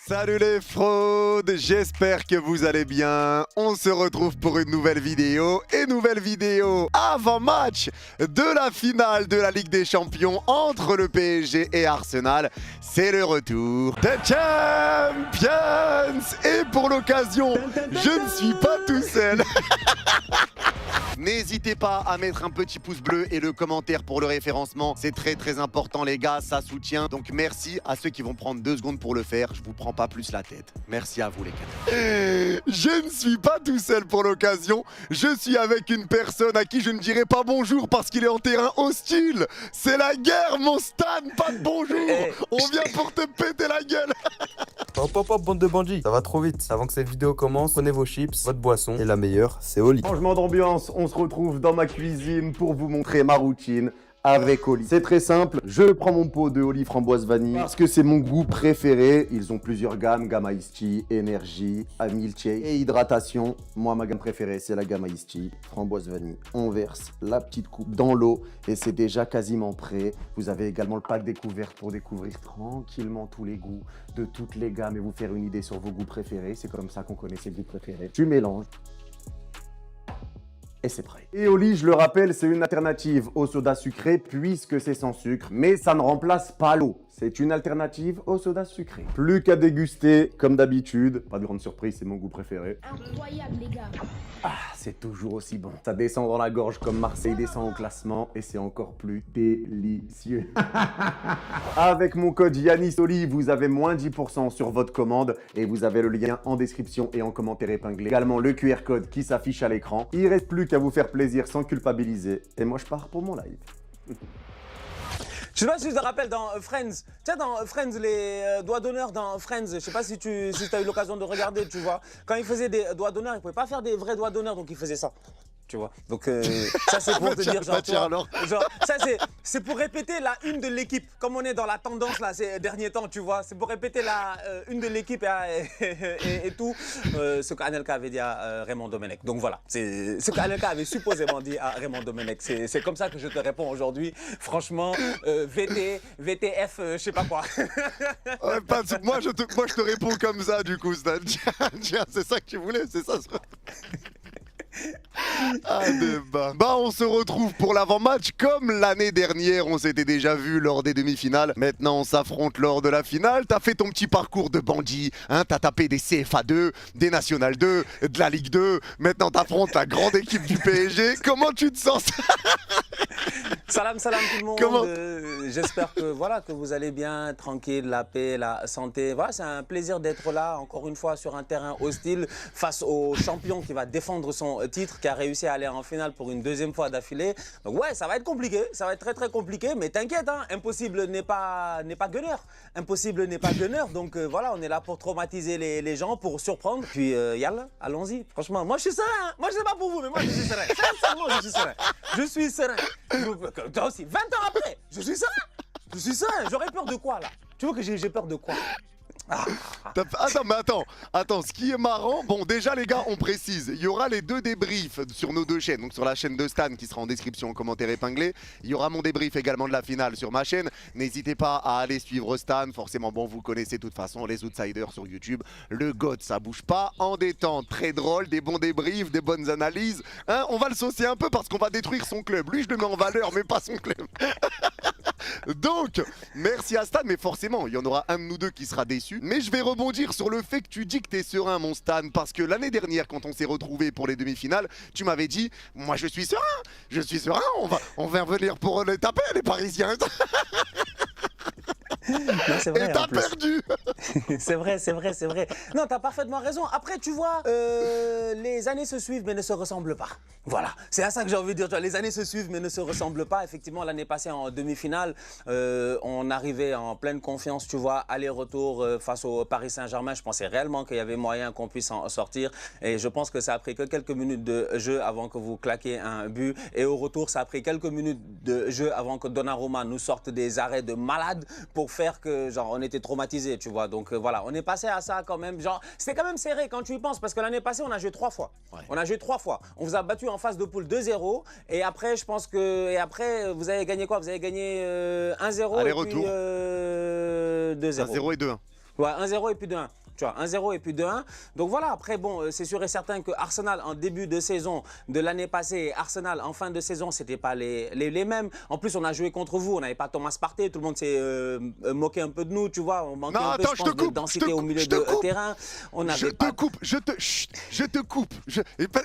Salut les fraudes, j'espère que vous allez bien. On se retrouve pour une nouvelle vidéo avant match de la finale de la Ligue des Champions entre le PSG et Arsenal. C'est le retour des Champions et pour l'occasion, je ne suis pas tout seul. N'hésitez pas à mettre un petit pouce bleu et le commentaire pour le référencement. C'est très important les gars, ça soutient. Donc merci à ceux qui vont prendre 2 secondes pour le faire. Je vous prends pas plus la tête. Merci à vous les gars. Je ne suis pas tout seul pour l'occasion. Je suis avec une personne à qui je ne dirai pas bonjour parce qu'il est en terrain hostile. C'est la guerre mon Stan, pas de bonjour. On vient pour te péter la gueule. Hop, bande de bandits, ça va trop vite. Avant que cette vidéo commence, prenez vos chips, votre boisson, et la meilleure, c'est Oli. Changement d'ambiance, on se retrouve dans ma cuisine pour vous montrer ma routine avec Oli. C'est très simple, je prends mon pot de Oli framboise vanille parce que c'est mon goût préféré. Ils ont plusieurs gammes, gamme Iced Tea, énergie, milkshake et hydratation. Moi, ma gamme préférée, c'est la gamme Iced Tea, framboise vanille. On verse la petite coupe dans l'eau et c'est déjà quasiment prêt. Vous avez également le pack découverte pour découvrir tranquillement tous les goûts de toutes les gammes et vous faire une idée sur vos goûts préférés. C'est comme ça qu'on connaît ses goûts préférés. Tu mélanges. Et c'est prêt. Et Oli, je le rappelle, c'est une alternative au soda sucré puisque c'est sans sucre, mais ça ne remplace pas l'eau. C'est une alternative au soda sucré. Plus qu'à déguster, comme d'habitude. Pas de grande surprise, c'est mon goût préféré. Incroyable les gars. Ah, c'est toujours aussi bon. Ça descend dans la gorge comme Marseille descend au classement et c'est encore plus délicieux. Avec mon code YannisOli, vous avez moins 10% sur votre commande et vous avez le lien en description et en commentaire épinglé. Également le QR code qui s'affiche à l'écran. Il reste plus qu'à vous faire plaisir sans culpabiliser. Et moi, je pars pour mon live. Je sais pas si tu te rappelles dans Friends, tu sais dans Friends, les doigts d'honneur dans Friends, je sais pas si tu as eu l'occasion de regarder, tu vois. Quand ils faisaient des doigts d'honneur, ils pouvaient pas faire des vrais doigts d'honneur, donc ils faisaient ça. Tu vois. Donc ça c'est pour te dire genre, genre ça c'est pour répéter la une de l'équipe comme on est dans la tendance là ces derniers temps, tu vois, c'est pour répéter la une de l'équipe et tout ce qu'Anelka avait dit à Raymond Domenech. Donc voilà, c'est ce qu'Anelka avait supposément dit à Raymond Domenech. C'est comme ça que je te réponds aujourd'hui. Franchement VTF je sais pas quoi. Moi je te réponds comme ça du coup Stan. Tiens, c'est ça que tu voulais, c'est ça. Ah, débat. Bah on se retrouve pour l'avant-match comme l'année dernière on s'était déjà vu lors des demi-finales. Maintenant on s'affronte lors de la finale. T'as fait ton petit parcours de bandit, hein, t'as tapé des CFA 2, des National 2, de la Ligue 2. Maintenant t'affrontes la grande équipe du PSG. Comment tu te sens? Salam tout le monde. Comment j'espère que voilà que vous allez bien, tranquille, la paix, la santé. Voilà, c'est un plaisir d'être là encore une fois sur un terrain hostile face au champion qui va défendre son titre, qui a réussi à aller en finale pour une 2e fois d'affilée. Donc ouais, ça va être compliqué, ça va être très compliqué, mais t'inquiète, hein, impossible n'est pas gunner. Impossible n'est pas gunner. Donc voilà, on est là pour traumatiser les gens, pour surprendre. Puis yalla, allons-y. Franchement, moi je suis serein. Hein. Moi je sais pas pour vous, mais moi je suis serein. Sincèrement, je suis serein. Je suis serein. Toi aussi, 20 ans après, je suis serein. Je suis serein. J'aurais peur de quoi là? Tu veux que j'ai peur de quoi? Attends, ce qui est marrant, bon déjà les gars on précise, il y aura les 2 débriefs sur nos 2 chaînes, donc sur la chaîne de Stan qui sera en description en commentaire épinglé, il y aura mon débrief également de la finale sur ma chaîne, n'hésitez pas à aller suivre Stan, forcément bon vous connaissez de toute façon les outsiders sur YouTube, le GOAT ça bouge pas, en détente, très drôle, des bons débriefs, des bonnes analyses, hein, on va le saucer un peu parce qu'on va détruire son club, lui je le mets en valeur mais pas son club. Donc, merci à Stan, mais forcément, il y en aura un de nous deux qui sera déçu. Mais je vais rebondir sur le fait que tu dis que t'es serein, mon Stan, parce que l'année dernière, quand on s'est retrouvés pour les demi-finales, tu m'avais dit, moi je suis serein, on va venir pour les taper, les Parisiens. Non, c'est vrai, et t'as perdu. C'est vrai. Non, t'as parfaitement raison. Après, tu vois, les années se suivent mais ne se ressemblent pas. Voilà, c'est à ça que j'ai envie de dire. Tu vois, les années se suivent mais ne se ressemblent pas. Effectivement, l'année passée en demi-finale, on arrivait en pleine confiance, tu vois, aller-retour face au Paris Saint-Germain. Je pensais réellement qu'il y avait moyen qu'on puisse en sortir. Et je pense que ça a pris que quelques minutes de jeu avant que vous claquiez un but. Et au retour, ça a pris quelques minutes de jeu avant que Donnarumma nous sorte des arrêts de malade pour faire que, genre, on était traumatisés, tu vois. Donc voilà, on est passé à ça quand même. Genre, c'était quand même serré quand tu y penses, parce que l'année passée, on a joué 3 fois. Ouais. On a joué 3 fois. On vous a battu en phase de poule 2-0. Et après, je pense que. Et après, vous avez gagné quoi? Vous avez gagné 1-0 et puis 2-0. 1-0 et 2-1. Ouais, 1-0 et puis 2-1. Tu vois, 1-0 et puis 2-1. Donc voilà, après, bon, c'est sûr et certain que Arsenal, en début de saison de l'année passée, et Arsenal, en fin de saison, c'était pas les mêmes. En plus, on a joué contre vous, on n'avait pas Thomas Partey, tout le monde s'est moqué un peu de nous, tu vois. On manquait un peu, je pense, de densité au milieu de terrain. Je te coupe.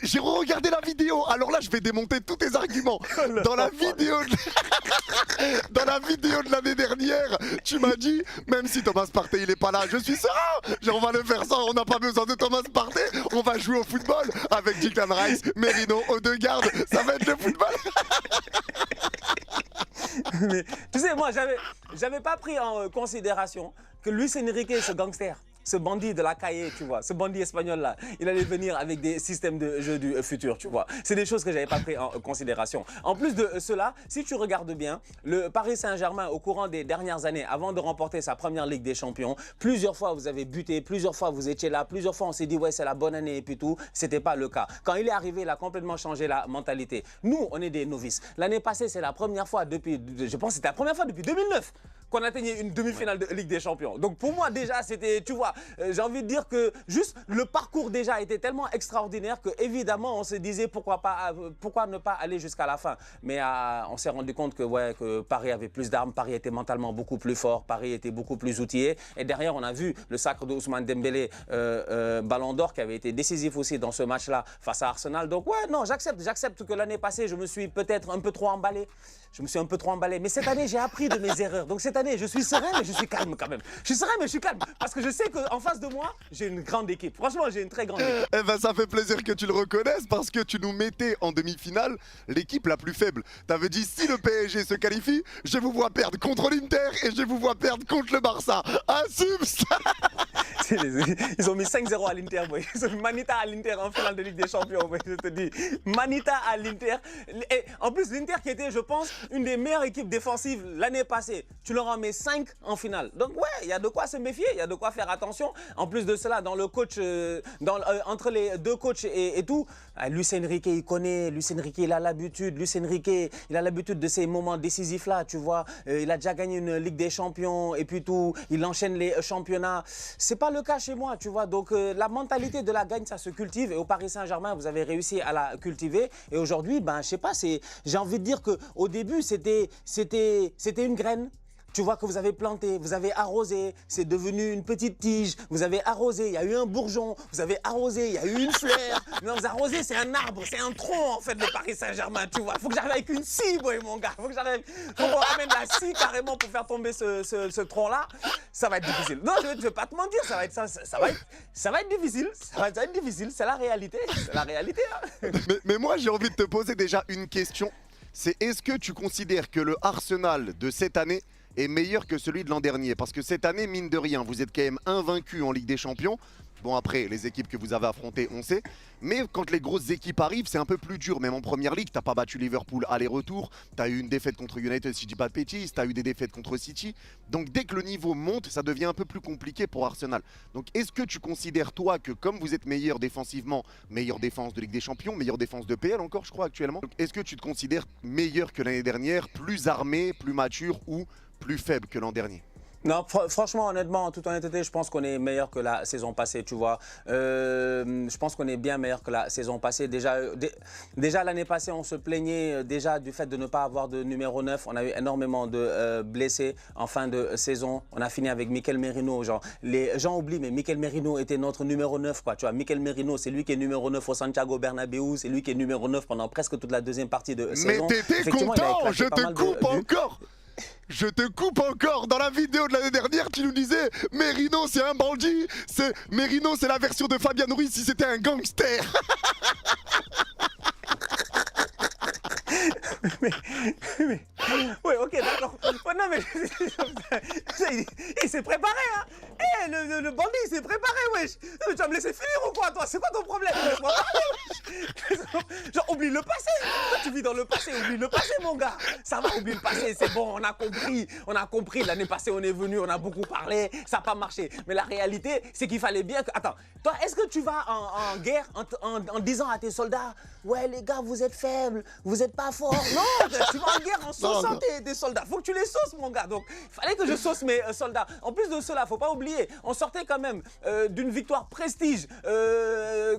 J'ai regardé la vidéo, alors là, je vais démonter tous tes arguments. Dans la vidéo de l'année dernière, tu m'as dit, même si Thomas Partey, il est pas là, je suis serein. On va le faire ça, on n'a pas besoin de Thomas Partey. On va jouer au football avec Declan Rice, Merino, Odegaard. Ça va être le football. Mais, tu sais, moi, j'avais pas pris en considération que Luis Enrique, ce gangster, ce bandit de la calle, tu vois, ce bandit espagnol-là, il allait venir avec des systèmes de jeu du futur, tu vois. C'est des choses que j'avais pas pris en considération. En plus de cela, si tu regardes bien, le Paris Saint-Germain, au courant des dernières années, avant de remporter sa première Ligue des Champions, plusieurs fois vous avez buté, plusieurs fois vous étiez là, plusieurs fois on s'est dit, ouais, c'est la bonne année et puis tout. C'était pas le cas. Quand il est arrivé, il a complètement changé la mentalité. Nous, on est des novices. L'année passée, c'est la première fois depuis, je pense que c'était la première fois depuis 2009 qu'on atteignait une demi-finale de Ligue des Champions. Donc pour moi déjà c'était, tu vois, j'ai envie de dire que juste le parcours déjà était tellement extraordinaire que évidemment on se disait pourquoi ne pas aller jusqu'à la fin. Mais on s'est rendu compte que, ouais, que Paris avait plus d'armes, Paris était mentalement beaucoup plus fort, Paris était beaucoup plus outillé. Et derrière on a vu le sacre de Ousmane Dembélé, Ballon d'Or, qui avait été décisif aussi dans ce match-là face à Arsenal. Donc ouais, non, j'accepte que l'année passée je me suis peut-être un peu trop emballé. Mais cette année, j'ai appris de mes erreurs. Donc cette année, je suis serein, mais je suis calme quand même. Je suis serein, mais je suis calme. Parce que je sais qu'en face de moi, j'ai une grande équipe. Franchement, j'ai une très grande équipe. Eh ben, ça fait plaisir que tu le reconnaisses parce que tu nous mettais en demi-finale l'équipe la plus faible. T'avais dit, si le PSG se qualifie, je vous vois perdre contre l'Inter et je vous vois perdre contre le Barça. Assume ça. Ils ont mis 5-0 à l'Inter, boy. Ils ont mis Manita à l'Inter en finale de Ligue des Champions, boy. Je te dis. Manita à l'Inter. Et en plus, l'Inter qui était, je pense, une des meilleures équipes défensives l'année passée. Tu leur en mets 5 en finale. Donc ouais, il y a de quoi se méfier, il y a de quoi faire attention. En plus de cela, dans le coach, entre les deux coachs et tout, Luis Enrique, il connaît. Luis Enrique, il a l'habitude. Luis Enrique, il a l'habitude de ces moments décisifs-là, tu vois. Il a déjà gagné une Ligue des Champions et puis tout. Il enchaîne les championnats. C'est pas le cas chez moi, tu vois. Donc la mentalité de la gagne, ça se cultive. Et au Paris Saint-Germain, vous avez réussi à la cultiver. Et aujourd'hui, ben, je sais pas, j'ai envie de dire qu'au début, c'était une graine. Tu vois que vous avez planté, vous avez arrosé, c'est devenu une petite tige, vous avez arrosé, il y a eu un bourgeon, vous avez arrosé, il y a eu une fleur. Non, vous arrosez, c'est un arbre, c'est un tronc en fait, le Paris Saint-Germain, tu vois. Faut que j'arrive avec une scie, boy, mon gars. Faut qu'on ramène la scie carrément pour faire tomber ce tronc-là. Ça va être difficile. Non, je vais pas te mentir, ça va être difficile. Ça va être difficile, c'est la réalité. C'est la réalité. Hein. Mais moi, j'ai envie de te poser déjà une question. C'est est-ce que tu considères que le Arsenal de cette année est meilleur que celui de l'an dernier? Parce que cette année, mine de rien, vous êtes quand même invaincu en Ligue des Champions. Bon, après, les équipes que vous avez affrontées, on sait. Mais quand les grosses équipes arrivent, c'est un peu plus dur. Même en première ligue, t'as pas battu Liverpool aller-retour. T'as eu une défaite contre United, si je dis pas de bêtises. T'as eu des défaites contre City. Donc dès que le niveau monte, ça devient un peu plus compliqué pour Arsenal. Donc est-ce que tu considères, toi, que comme vous êtes meilleur défensivement, meilleure défense de Ligue des Champions, meilleure défense de PL encore, je crois, actuellement. Est-ce que tu te considères meilleur que l'année dernière, plus armé, plus mature ou plus faible que l'an dernier? Non, franchement, honnêtement, en toute honnêteté, je pense qu'on est meilleur que la saison passée, tu vois. Je pense qu'on est bien meilleur que la saison passée. Déjà l'année passée, on se plaignait déjà du fait de ne pas avoir de numéro 9. On a eu énormément de blessés en fin de saison. On a fini avec Mikel Merino. Genre, les gens oublient, mais Mikel Merino était notre numéro 9, quoi. Tu vois, Mikel Merino, c'est lui qui est numéro 9 au Santiago Bernabéu. C'est lui qui est numéro 9 pendant presque toute la deuxième partie de saison. Mais t'étais content, je te coupe encore. Je te coupe encore. Dans la vidéo de l'année dernière, tu nous disais Merino c'est un bandit. Merino c'est la version de Fabian Ruiz si c'était un gangster. Oui, ok, d'accord. Oh, non, mais il s'est préparé, hein. Eh, le bandit, il s'est préparé, wesh. Tu vas me laisser finir ou quoi, toi? C'est quoi ton problème? Laisse-moi parler. Genre, oublie le passé. Toi, tu vis dans le passé, oublie le passé, mon gars. Ça va, oublie le passé, c'est bon, on a compris. L'année passée, on est venu, on a beaucoup parlé, ça n'a pas marché. Mais la réalité, c'est qu'il fallait bien que... Attends, toi, est-ce que tu vas en guerre en disant à tes soldats, ouais, les gars, vous êtes faibles, vous n'êtes pas forts? Non, tu vas en guerre en sachant sens tes soldats. Faut que tu les sauces, mon gars. Donc, il fallait que je sauce mes soldats. En plus de cela, faut pas oublier, on sortait quand même d'une victoire prestige.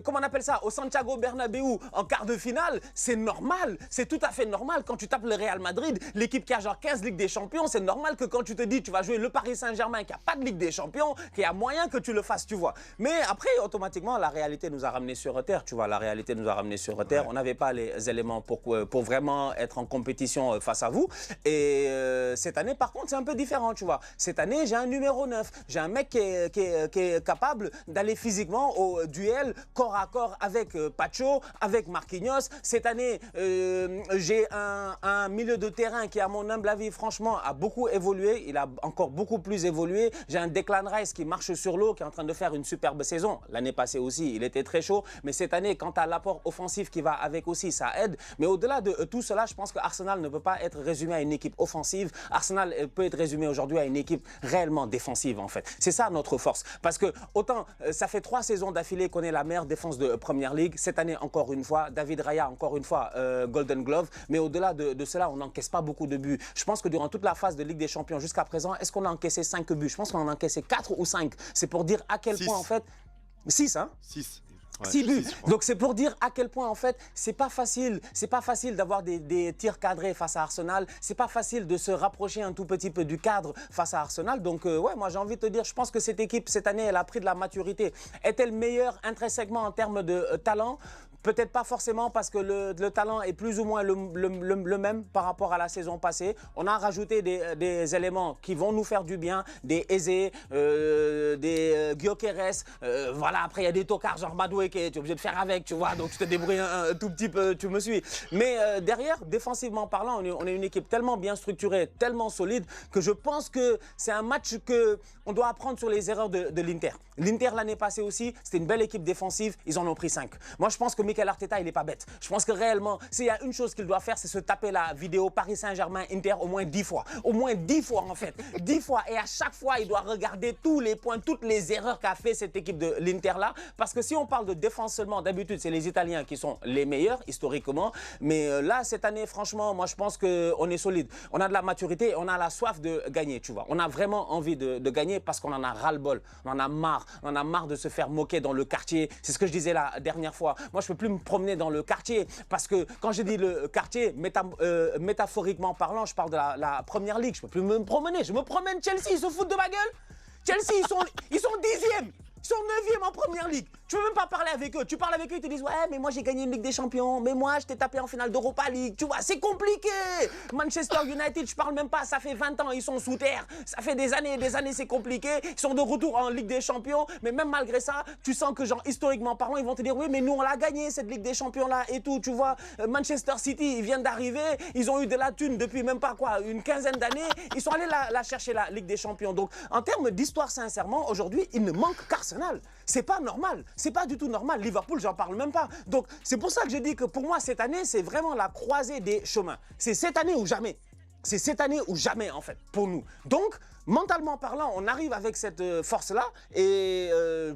Comment on appelle ça? Au Santiago Bernabéu en quart de finale. C'est normal. C'est tout à fait normal. Quand tu tapes le Real Madrid, l'équipe qui a genre 15 Ligues des Champions, c'est normal que quand tu te dis tu vas jouer le Paris Saint-Germain qui a pas de Ligue des Champions, qu'il y a moyen que tu le fasses, tu vois. Mais après, automatiquement, la réalité nous a ramenés sur terre, tu vois. La réalité nous a ramenés sur terre. On n'avait pas les éléments pour vraiment être en compétition face à vous. Et cette année, par contre, c'est un peu différent, tu vois. Cette année, j'ai un numéro 9. J'ai un mec qui est capable d'aller physiquement au duel corps à corps avec Pacho, avec Marquinhos. Cette année, j'ai un milieu de terrain qui, à mon humble avis, franchement, a beaucoup évolué. Il a encore beaucoup plus évolué. J'ai un Declan Rice qui marche sur l'eau, qui est en train de faire une superbe saison. L'année passée aussi, il était très chaud. Mais cette année, quant à l'apport offensif qui va avec aussi, ça aide. Mais au-delà de tout cela, je pense que Arsenal ne peut pas être résumé à une équipe offensive. Arsenal peut être résumé aujourd'hui à une équipe réellement défensive, en fait. C'est ça notre force. Parce que autant, ça fait 3 saisons d'affilée qu'on est la meilleure défense de Premier League. Cette année, encore une fois, David Raya, encore une fois, Golden Glove. Mais au-delà de cela, on n'encaisse pas beaucoup de buts. Je pense que durant toute la phase de Ligue des Champions jusqu'à présent, est-ce qu'on a encaissé 5 buts? Je pense qu'on en a encaissé 4 ou 5. C'est pour dire à quel point, en fait... 6, hein? 6. Ouais, 6 buts. Donc c'est pour dire à quel point en fait c'est pas facile d'avoir des tirs cadrés face à Arsenal, c'est pas facile de se rapprocher un tout petit peu du cadre face à Arsenal. Donc ouais, moi j'ai envie de te dire, je pense que cette équipe cette année elle a pris de la maturité. Est-elle meilleure intrinsèquement en termes de talent? Peut-être pas forcément parce que le talent est plus ou moins le même par rapport à la saison passée. On a rajouté des éléments qui vont nous faire du bien, des Eze, des Gyökeres. Voilà, après il y a des tocards genre Madueke, tu es obligé de faire avec, tu vois, donc tu te débrouilles un tout petit peu, tu me suis. Mais derrière, défensivement parlant, on est une équipe tellement bien structurée, tellement solide, que je pense que c'est un match qu'on doit apprendre sur les erreurs de l'Inter. L'Inter l'année passée aussi, c'était une belle équipe défensive, ils en ont pris 5. Moi je pense que Mikel Arteta, il n'est pas bête. Je pense que réellement, s'il y a une chose qu'il doit faire, c'est se taper la vidéo Paris Saint-Germain Inter au moins 10 fois. Au moins 10 fois en fait. 10 fois. Et à chaque fois, il doit regarder tous les points, toutes les erreurs qu'a fait cette équipe de l'Inter là. Parce que si on parle de défense seulement, d'habitude, c'est les Italiens qui sont les meilleurs historiquement. Mais là, cette année, franchement, moi je pense qu'on est solide. On a de la maturité, on a la soif de gagner, tu vois. On a vraiment envie de gagner parce qu'on en a ras-le-bol. On en a marre. On en a marre de se faire moquer dans le quartier. C'est ce que je disais la dernière fois. Moi, je peux plus me promener dans le quartier parce que quand je dis le quartier, métaphoriquement parlant, je parle de la Première Ligue. Je peux plus me promener. Je me promène Chelsea, ils se foutent de ma gueule. Chelsea, ils sont 10e. Ils sont 9e en Première Ligue. Tu veux même pas parler avec eux. Tu parles avec eux, ils te disent « Ouais, mais moi j'ai gagné une Ligue des Champions. Mais moi, je t'ai tapé en finale d'Europa League. » Tu vois, c'est compliqué. Manchester United, je parle même pas. Ça fait 20 ans, ils sont sous terre. Ça fait des années, c'est compliqué. Ils sont de retour en Ligue des Champions. Mais même malgré ça, tu sens que, genre, historiquement parlant, ils vont te dire « Oui, mais nous, on l'a gagné, cette Ligue des Champions-là et tout. » Tu vois, Manchester City, ils viennent d'arriver. Ils ont eu de la thune depuis même pas quoi, une quinzaine d'années. Ils sont allés la chercher, la Ligue des Champions. Donc, en termes d'histoire, sincèrement, aujourd'hui, il ne manque qu'Arsenal. C'est pas normal, c'est pas du tout normal. Liverpool, j'en parle même pas. Donc, c'est pour ça que je dis que pour moi, cette année, c'est vraiment la croisée des chemins. C'est cette année ou jamais. C'est cette année ou jamais, en fait, pour nous. Donc, mentalement parlant, on arrive avec cette force-là. Et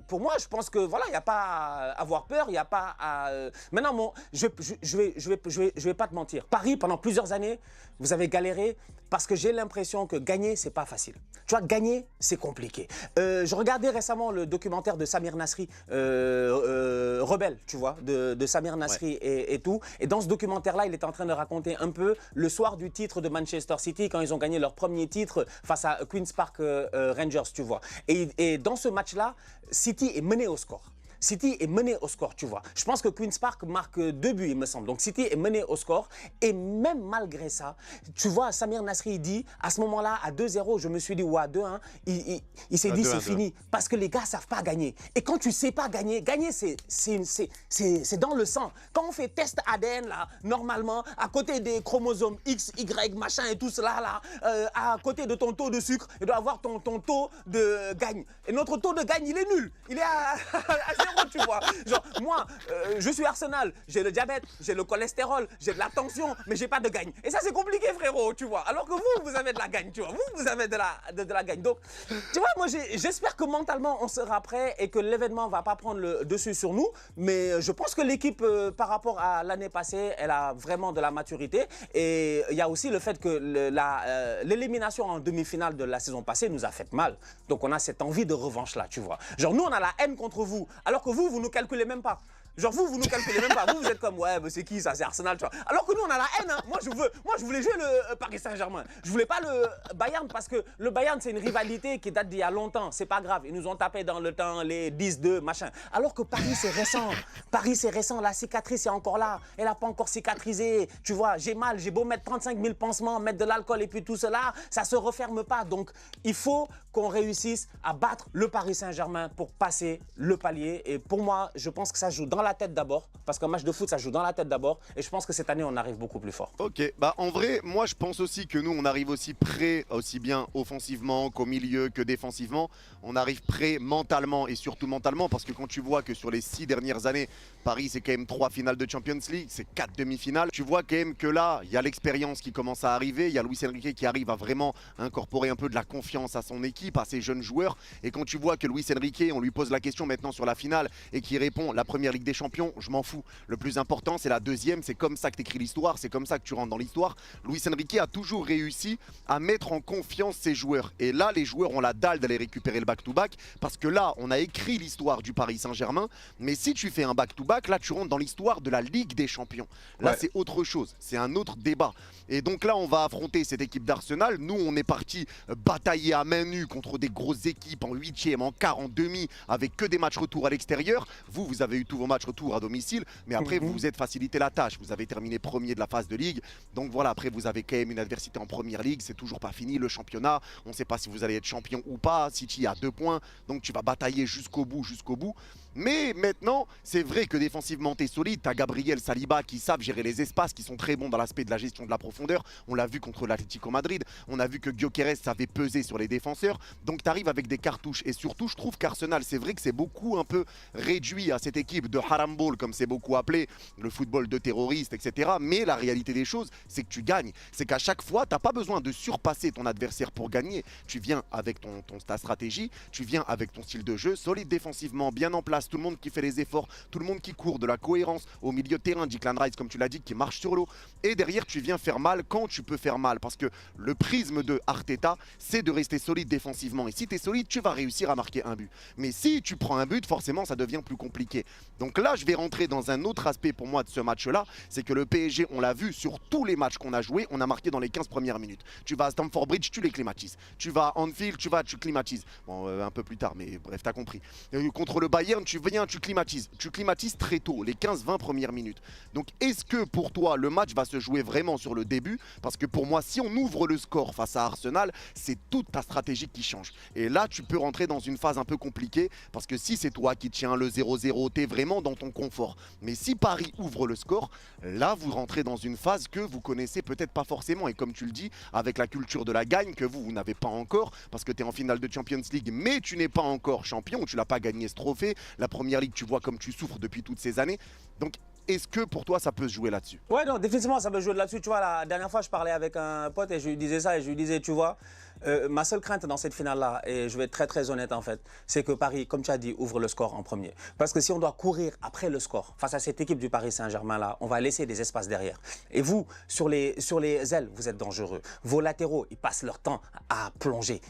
pour moi, je pense que voilà, il n'y a pas à avoir peur, il n'y a pas à... Maintenant, je vais pas te mentir. Paris, pendant plusieurs années, vous avez galéré parce que j'ai l'impression que gagner, c'est pas facile. Tu vois, gagner, c'est compliqué. Je regardais récemment le documentaire de Samir Nasri, Rebelle, tu vois, de Samir Nasri et tout. Et dans ce documentaire-là, il était en train de raconter un peu le soir du titre de Manchester City, quand ils ont gagné leur premier titre face à Queen's Park Rangers, tu vois. Et dans ce match-là, City est mené au score. City est mené au score, tu vois. Je pense que Queen's Park marque 2 buts, il me semble. Donc City est mené au score. Et même malgré ça, tu vois, Samir Nasri dit, à ce moment-là, à 2-0, je me suis dit, ou à 2-1, il s'est dit, c'est fini. Parce que les gars ne savent pas gagner. Et quand tu ne sais pas gagner, c'est dans le sang. Quand on fait test ADN, là, normalement, à côté des chromosomes X, Y, machin et tout cela, là, à côté de ton taux de sucre, il doit avoir ton taux de gagne. Et notre taux de gagne, il est nul. Il est à 0. frérot, tu vois. Genre, moi, je suis Arsenal, j'ai le diabète, j'ai le cholestérol, j'ai de la tension, mais j'ai pas de gagne. Et ça, c'est compliqué, frérot, tu vois. Alors que vous avez de la gagne, tu vois. Vous avez de la gagne. Donc, tu vois, moi, j'espère que mentalement, on sera prêt et que l'événement va pas prendre le dessus sur nous. Mais je pense que l'équipe, par rapport à l'année passée, elle a vraiment de la maturité. Et il y a aussi le fait que l'élimination en demi-finale de la saison passée nous a fait mal. Donc, on a cette envie de revanche-là, tu vois. Genre, nous, on a la haine contre vous, alors que vous nous calculez même pas. Genre vous nous calculez même pas. Vous êtes comme, ouais, mais c'est qui ça? C'est Arsenal, tu vois. Alors que nous, on a la haine. Hein. Moi, je voulais jouer le Paris Saint-Germain. Je voulais pas le Bayern parce que le Bayern, c'est une rivalité qui date d'il y a longtemps. C'est pas grave. Ils nous ont tapé dans le temps les 10-2, machin. Alors que Paris, c'est récent. Paris, c'est récent. La cicatrice est encore là. Elle n'a pas encore cicatrisé. Tu vois, j'ai mal. J'ai beau mettre 35 000 pansements, mettre de l'alcool et puis tout cela, ça se referme pas. Donc, il faut qu'on réussisse à battre le Paris Saint-Germain pour passer le palier. Et pour moi, je pense que ça joue dans la tête d'abord, parce qu'un match de foot, ça joue dans la tête d'abord. Et je pense que cette année, on arrive beaucoup plus fort. Ok, bah en vrai, moi je pense aussi que nous, on arrive aussi prêt, aussi bien offensivement qu'au milieu, que défensivement. On arrive prêt mentalement et surtout mentalement, parce que quand tu vois que sur les 6 dernières années, Paris, c'est quand même 3 finales de Champions League, c'est 4 demi-finales. Tu vois quand même que là, il y a l'expérience qui commence à arriver, il y a Luis Enrique qui arrive à vraiment incorporer un peu de la confiance à son équipe, à ses jeunes joueurs. Et quand tu vois que Luis Enrique, on lui pose la question maintenant sur la finale et qui répond la première Ligue des Champions, je m'en fous. Le plus important, c'est la deuxième, c'est comme ça que tu écris l'histoire, c'est comme ça que tu rentres dans l'histoire. Luis Enrique a toujours réussi à mettre en confiance ses joueurs. Et là, les joueurs ont la dalle d'aller récupérer le back-to-back, parce que là, on a écrit l'histoire du Paris Saint-Germain, mais si tu fais un back-to-back, là, tu rentres dans l'histoire de la Ligue des Champions. Là, c'est autre chose, c'est un autre débat. Et donc là, on va affronter cette équipe d'Arsenal. Nous, on est parti batailler à main nue contre des grosses équipes en 8e, en quart, en demi, avec que des matchs retour à l'extérieur. Vous avez eu tous vos matchs retour à domicile, mais après, vous vous êtes facilité la tâche. Vous avez terminé premier de la phase de Ligue. Donc voilà, après, vous avez quand même une adversité en Première Ligue. C'est toujours pas fini, le championnat. On ne sait pas si vous allez être champion ou pas. City a 2 points, donc tu vas batailler jusqu'au bout, jusqu'au bout. Mais maintenant, c'est vrai que défensivement, tu es solide. Tu as Gabriel, Saliba qui savent gérer les espaces, qui sont très bons dans l'aspect de la gestion de la profondeur. On l'a vu contre l'Atlético Madrid. On a vu que Gyökeres savait peser sur les défenseurs. Donc tu arrives avec des cartouches. Et surtout, je trouve qu'Arsenal, c'est vrai que c'est beaucoup un peu réduit à cette équipe de haram ball, comme c'est beaucoup appelé, le football de terroristes, etc. Mais la réalité des choses, c'est que tu gagnes. C'est qu'à chaque fois, tu n'as pas besoin de surpasser ton adversaire pour gagner. Tu viens avec ta stratégie, tu viens avec ton style de jeu, solide défensivement, bien en place. Tout le monde qui fait les efforts, tout le monde qui court, de la cohérence au milieu de terrain, Declan Rice comme tu l'as dit, qui marche sur l'eau. Et derrière, tu viens faire mal quand tu peux faire mal, parce que le prisme de Arteta, c'est de rester solide défensivement. Et si tu es solide, tu vas réussir à marquer un but. Mais si tu prends un but, forcément, ça devient plus compliqué. Donc là, je vais rentrer dans un autre aspect pour moi de ce match-là, c'est que le PSG, on l'a vu sur tous les matchs qu'on a joués, on a marqué dans les 15 premières minutes. Tu vas à Stamford Bridge, tu les climatises. Tu vas à Anfield, tu climatises. Bon, un peu plus tard, mais bref, t'as compris. Contre le Bayern, tu viens, tu climatises. Tu climatises très tôt, les 15-20 premières minutes. Donc, est-ce que pour toi, le match va se jouer vraiment sur le début? Parce que pour moi, si on ouvre le score face à Arsenal, c'est toute ta stratégie qui change. Et là, tu peux rentrer dans une phase un peu compliquée, parce que si c'est toi qui tiens le 0-0, t'es vraiment dans ton confort. Mais si Paris ouvre le score, là, vous rentrez dans une phase que vous connaissez peut-être pas forcément. Et comme tu le dis, avec la culture de la gagne que vous n'avez pas encore, parce que tu es en finale de Champions League, mais tu n'es pas encore champion, tu n'as pas gagné ce trophée. La Première Ligue, tu vois comme tu souffres depuis toutes ces années. Donc, est-ce que pour toi, ça peut se jouer là-dessus? Ouais, non, définitivement, ça peut jouer là-dessus. Tu vois, la dernière fois, je parlais avec un pote et je lui disais ça et je lui disais, tu vois, ma seule crainte dans cette finale-là, et je vais être très très honnête en fait, c'est que Paris, comme tu as dit, ouvre le score en premier. Parce que si on doit courir après le score, face à cette équipe du Paris Saint-Germain-là, on va laisser des espaces derrière. Et vous, sur les ailes, vous êtes dangereux. Vos latéraux, ils passent leur temps à plonger,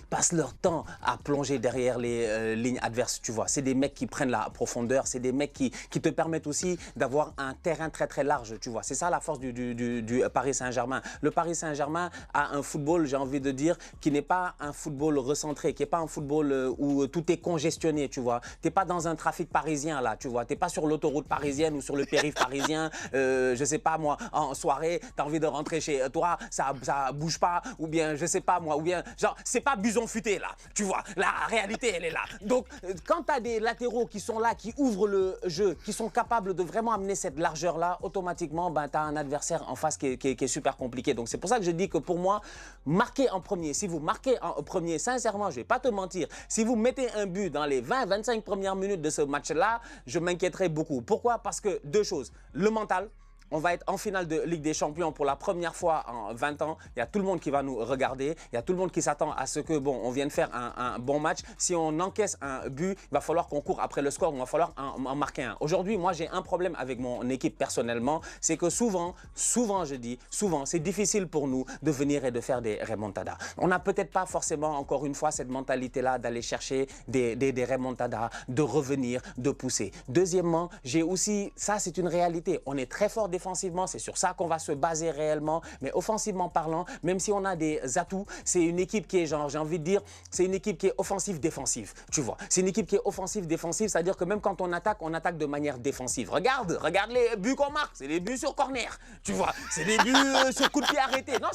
derrière les lignes adverses, tu vois. C'est des mecs qui prennent la profondeur, c'est des mecs qui te permettent aussi d'avoir un terrain très très large, tu vois. C'est ça la force du Paris Saint-Germain. Le Paris Saint-Germain a un football, j'ai envie de dire, qui n'est pas un football recentré, qui n'est pas un football où tout est congestionné, tu vois. Tu n'es pas dans un trafic parisien, là, tu vois. Tu n'es pas sur l'autoroute parisienne ou sur le périph' parisien, je sais pas moi, en soirée, tu as envie de rentrer chez toi, ça bouge pas, ou bien, je sais pas moi, ou bien, genre, c'est pas Buson futé, là, tu vois. La réalité, elle est là. Donc, quand tu as des latéraux qui sont là, qui ouvrent le jeu, qui sont capables de vraiment amener cette largeur-là, automatiquement, tu as un adversaire en face qui est super compliqué. Donc, c'est pour ça que je dis que pour moi, marquer en premier, si vous marquez en premier, sincèrement, je ne vais pas te mentir, si vous mettez un but dans les 20-25 premières minutes de ce match-là, je m'inquiéterai beaucoup. Pourquoi? Parce que deux choses. Le mental. On va être en finale de Ligue des Champions pour la première fois en 20 ans. Il y a tout le monde qui va nous regarder. Il y a tout le monde qui s'attend à ce que, bon, on vienne faire un bon match. Si on encaisse un but, il va falloir qu'on court après le score. Il va falloir en marquer un. Aujourd'hui, moi, j'ai un problème avec mon équipe personnellement. C'est que souvent, je dis, souvent, c'est difficile pour nous de venir et de faire des remontadas. On n'a peut-être pas forcément, encore une fois, cette mentalité-là d'aller chercher des remontadas, de revenir, de pousser. Deuxièmement, j'ai aussi, ça, c'est une réalité. On est très fort défensivement, c'est sur ça qu'on va se baser réellement, mais offensivement parlant, même si on a des atouts, c'est une équipe qui est genre, j'ai envie de dire, c'est une équipe qui est offensive-défensive, tu vois. C'est une équipe qui est offensive-défensive, c'est-à-dire que même quand on attaque de manière défensive. Regarde les buts qu'on marque, c'est des buts sur corner, tu vois. C'est des buts sur coup de pied arrêté. Non,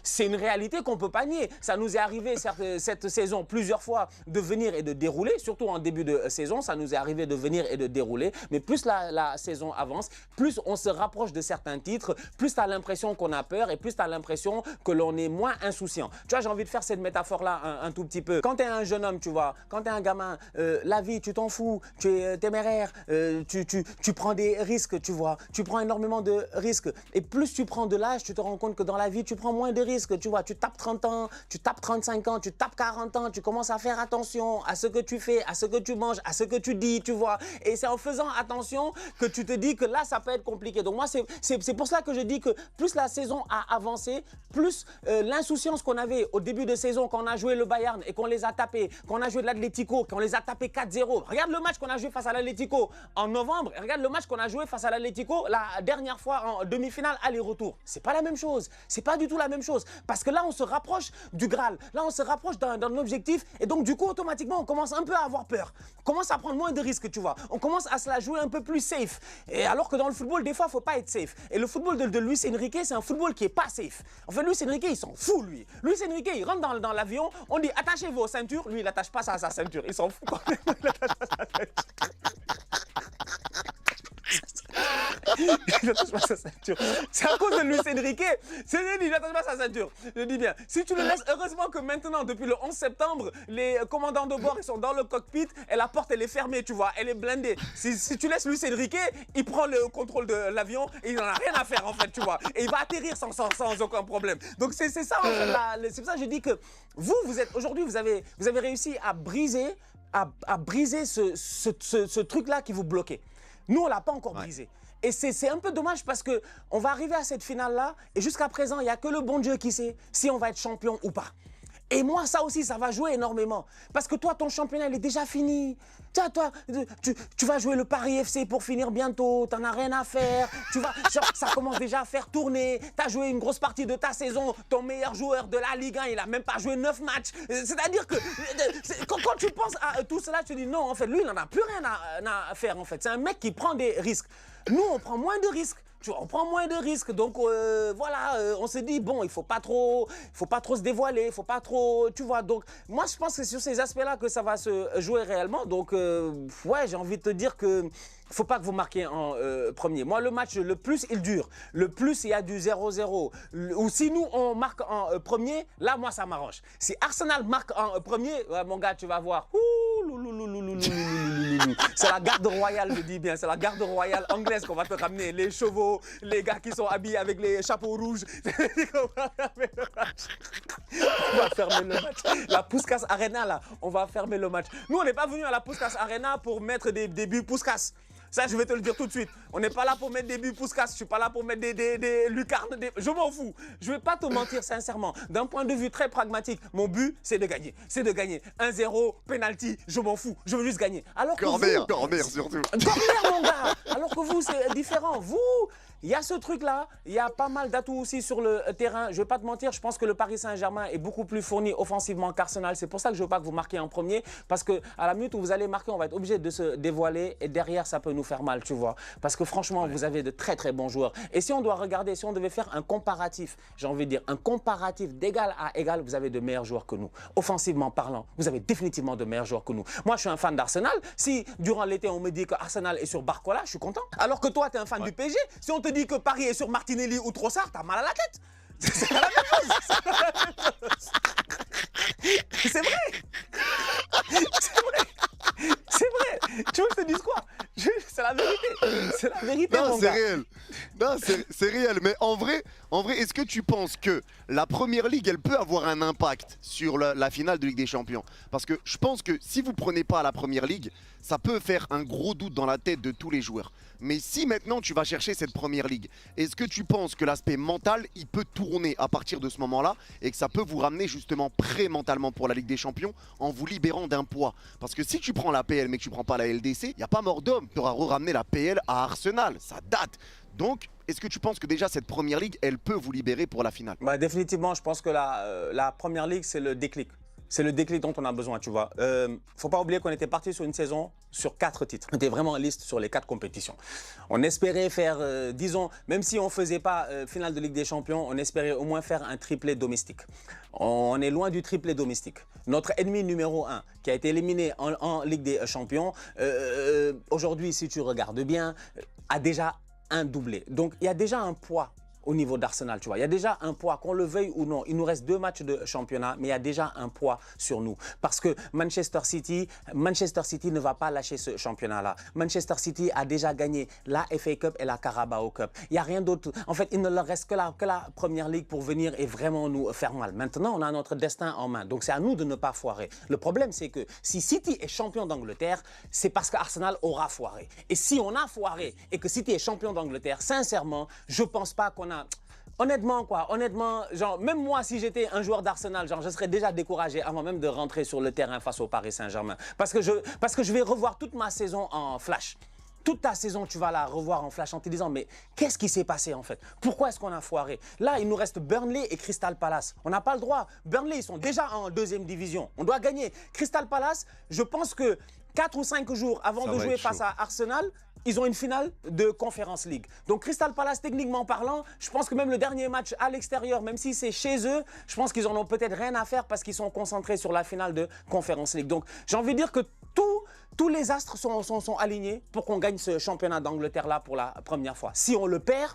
c'est une réalité qu'on peut pas nier. Ça nous est arrivé cette saison plusieurs fois de venir et de dérouler, surtout en début de saison, ça nous est arrivé de venir et de dérouler, mais plus la saison avance, plus on se rapproche de certains titres, plus tu as l'impression qu'on a peur et plus tu as l'impression que l'on est moins insouciant. Tu vois, j'ai envie de faire cette métaphore-là un tout petit peu. Quand tu es un jeune homme, tu vois, quand tu es un gamin, la vie, tu t'en fous, tu es téméraire, tu prends des risques, tu vois, tu prends énormément de risques. Et plus tu prends de l'âge, tu te rends compte que dans la vie, tu prends moins de risques, tu vois. Tu tapes 30 ans, tu tapes 35 ans, tu tapes 40 ans, tu commences à faire attention à ce que tu fais, à ce que tu manges, à ce que tu dis, tu vois. Et c'est en faisant attention que tu te dis que là, ça peut être compliqué. Donc moi, c'est pour cela que je dis que plus la saison a avancé, plus l'insouciance qu'on avait au début de saison, quand on a joué le Bayern et qu'on les a tapés, quand on a joué de l'Atlético, qu'on les a tapés 4-0. Regarde le match qu'on a joué face à l'Atlético en novembre, et regarde le match qu'on a joué face à l'Atlético la dernière fois en demi-finale aller-retour. C'est pas la même chose. C'est pas du tout la même chose. Parce que là, on se rapproche du Graal. Là, on se rapproche d'un objectif. Et donc, du coup, automatiquement, on commence un peu à avoir peur. On commence à prendre moins de risques, tu vois. On commence à se la jouer un peu plus safe. Et alors que dans le football, des fois, il ne faut pas être safe. Et le football de Luis Enrique, c'est un football qui n'est pas safe. En fait, Luis Enrique, il s'en fout, lui. Luis Enrique, il rentre dans l'avion, on dit attachez vos ceintures. Lui, il n'attache pas ça à sa ceinture. Il s'en fout quand même. Il n'attache pas sa ceinture. Il n'attache pas sa ceinture. C'est à cause de Luis Enrique. Il n'attache pas sa ceinture. Je dis bien. Si tu le laisses, heureusement que maintenant, depuis le 11 septembre, les commandants de bord, ils sont dans le cockpit et la porte, elle est fermée, tu vois. Elle est blindée. Si tu laisses Luis Enrique, il prend le contrôle de l'avion et il n'en a rien à faire, en fait, tu vois. Et il va atterrir sans aucun problème. Donc, c'est ça, en fait. C'est pour ça que je dis que vous êtes, aujourd'hui, vous avez réussi à briser, ce truc-là qui vous bloquait. Nous, on ne l'a pas encore brisé. Et c'est un peu dommage parce qu'on va arriver à cette finale-là et jusqu'à présent, il n'y a que le bon Dieu qui sait si on va être champion ou pas. Et moi, ça aussi, ça va jouer énormément. Parce que toi, ton championnat, il est déjà fini. Toi, tu vas jouer le Paris FC pour finir bientôt. Tu n'en as rien à faire. Ça commence déjà à faire tourner. Tu as joué une grosse partie de ta saison. Ton meilleur joueur de la Ligue 1, il n'a même pas joué 9 matchs. C'est-à-dire que quand tu penses à tout cela, tu te dis non, en fait, lui, il n'en a plus rien à faire, en fait. C'est un mec qui prend des risques. Nous, on prend moins de risques. Tu vois, on prend moins de risques, donc voilà, on se dit, bon, il faut pas trop se dévoiler, il faut pas trop, tu vois. Donc, moi, je pense que c'est sur ces aspects-là que ça va se jouer réellement. Donc, ouais, j'ai envie de te dire que faut pas que vous marquiez en premier. Moi, le match, le plus il dure, le plus il y a du 0-0. Ou si nous, on marque en premier, là, moi, ça m'arrange. Si Arsenal marque en premier, ouais, mon gars, tu vas voir. C'est la garde royale, je dis bien. C'est la garde royale anglaise qu'on va te ramener. Les chevaux, les gars qui sont habillés avec les chapeaux rouges. On va fermer le match. On va fermer le match. La Puskas Arena, là, on va fermer le match. Nous, on n'est pas venu à la Puskas Arena pour mettre des buts Puskas. Ça, je vais te le dire tout de suite. On n'est pas là pour mettre des buts Puskas. Je ne suis pas là pour mettre des lucarnes. Je m'en fous. Je ne vais pas te mentir sincèrement. D'un point de vue très pragmatique, mon but, c'est de gagner. C'est de gagner. 1-0, penalty, je m'en fous. Je veux juste gagner. Alors que corner surtout. Corner, mon gars. Alors que vous, c'est différent. Vous, il y a ce truc-là. Il y a pas mal d'atouts aussi sur le terrain. Je ne vais pas te mentir. Je pense que le Paris Saint-Germain est beaucoup plus fourni offensivement qu'Arsenal. C'est pour ça que je ne veux pas que vous marquiez en premier. Parce qu'à la minute où vous allez marquer, on va être obligé de se dévoiler. Et derrière, ça peut nous faire mal, tu vois. Parce que franchement, vous avez de très très bons joueurs. Et si on doit regarder, si on devait faire un comparatif, j'ai envie de dire un comparatif d'égal à égal, vous avez de meilleurs joueurs que nous. Offensivement parlant, vous avez définitivement de meilleurs joueurs que nous. Moi, je suis un fan d'Arsenal. Si durant l'été, on me dit que Arsenal est sur Barcola, je suis content. Alors que toi, tu es un fan du PSG. Si on te dit que Paris est sur Martinelli ou Trossard, t'as mal à la tête. C'est la même chose. C'est la même chose. C'est vrai. C'est vrai. C'est vrai. Tu veux que je te dise quoi? C'est la vérité. C'est la vérité, Non, mon c'est gars. réel. Non, c'est réel. Mais en vrai, est-ce que tu penses que la Première Ligue, elle peut avoir un impact sur la finale de Ligue des Champions? Parce que je pense que si vous prenez pas la Première Ligue, ça peut faire un gros doute dans la tête de tous les joueurs. Mais si maintenant tu vas chercher cette Première Ligue, est-ce que tu penses que l'aspect mental, il peut tourner à partir de ce moment-là et que ça peut vous ramener justement prêt mentalement pour la Ligue des Champions en vous libérant d'un poids? Parce que si tu prends la PL mais que tu prends pas la LDC, il n'y a pas mort d'homme. Tu auras ramené la PL à Arsenal, ça date. Donc, est-ce que tu penses que déjà cette Première Ligue, elle peut vous libérer pour la finale? Bah, définitivement, je pense que la Première Ligue, c'est le déclic. C'est le déclic dont on a besoin, tu vois. Faut pas oublier qu'on était parti sur une saison sur 4 titres. On était vraiment en liste sur les 4 compétitions. On espérait faire, disons, même si on faisait pas finale de Ligue des Champions, on espérait au moins faire un triplé domestique. On est loin du triplé domestique. Notre ennemi numéro 1, qui a été éliminé en Ligue des Champions, aujourd'hui, si tu regardes bien, a déjà un doublé. Donc, il y a déjà un poids au niveau d'Arsenal, tu vois. Il y a déjà un poids, qu'on le veuille ou non. Il nous reste 2 matchs de championnat, mais il y a déjà un poids sur nous. Parce que Manchester City ne va pas lâcher ce championnat-là. Manchester City a déjà gagné la FA Cup et la Carabao Cup. Il n'y a rien d'autre. En fait, il ne leur reste que la Première Ligue pour venir et vraiment nous faire mal. Maintenant, on a notre destin en main. Donc, c'est à nous de ne pas foirer. Le problème, c'est que si City est champion d'Angleterre, c'est parce qu'Arsenal aura foiré. Et si on a foiré et que City est champion d'Angleterre, sincèrement, je ne pense pas qu'on a... Honnêtement, genre, même moi, si j'étais un joueur d'Arsenal, genre, je serais déjà découragé avant même de rentrer sur le terrain face au Paris Saint-Germain. Parce que je vais revoir toute ma saison en flash. Toute ta saison, tu vas la revoir en flash en te disant, mais qu'est-ce qui s'est passé en fait? Pourquoi est-ce qu'on a foiré? Là, il nous reste Burnley et Crystal Palace. On n'a pas le droit. Burnley, ils sont déjà en 2e division. On doit gagner. Crystal Palace, je pense que 4 ou 5 jours avant de jouer face à Arsenal, ils ont une finale de Conference League. Donc Crystal Palace, techniquement parlant, je pense que même le dernier match à l'extérieur, même si c'est chez eux, je pense qu'ils en ont peut-être rien à faire parce qu'ils sont concentrés sur la finale de Conference League. Donc j'ai envie de dire que tous les astres sont alignés pour qu'on gagne ce championnat d'Angleterre-là pour la première fois. Si on le perd,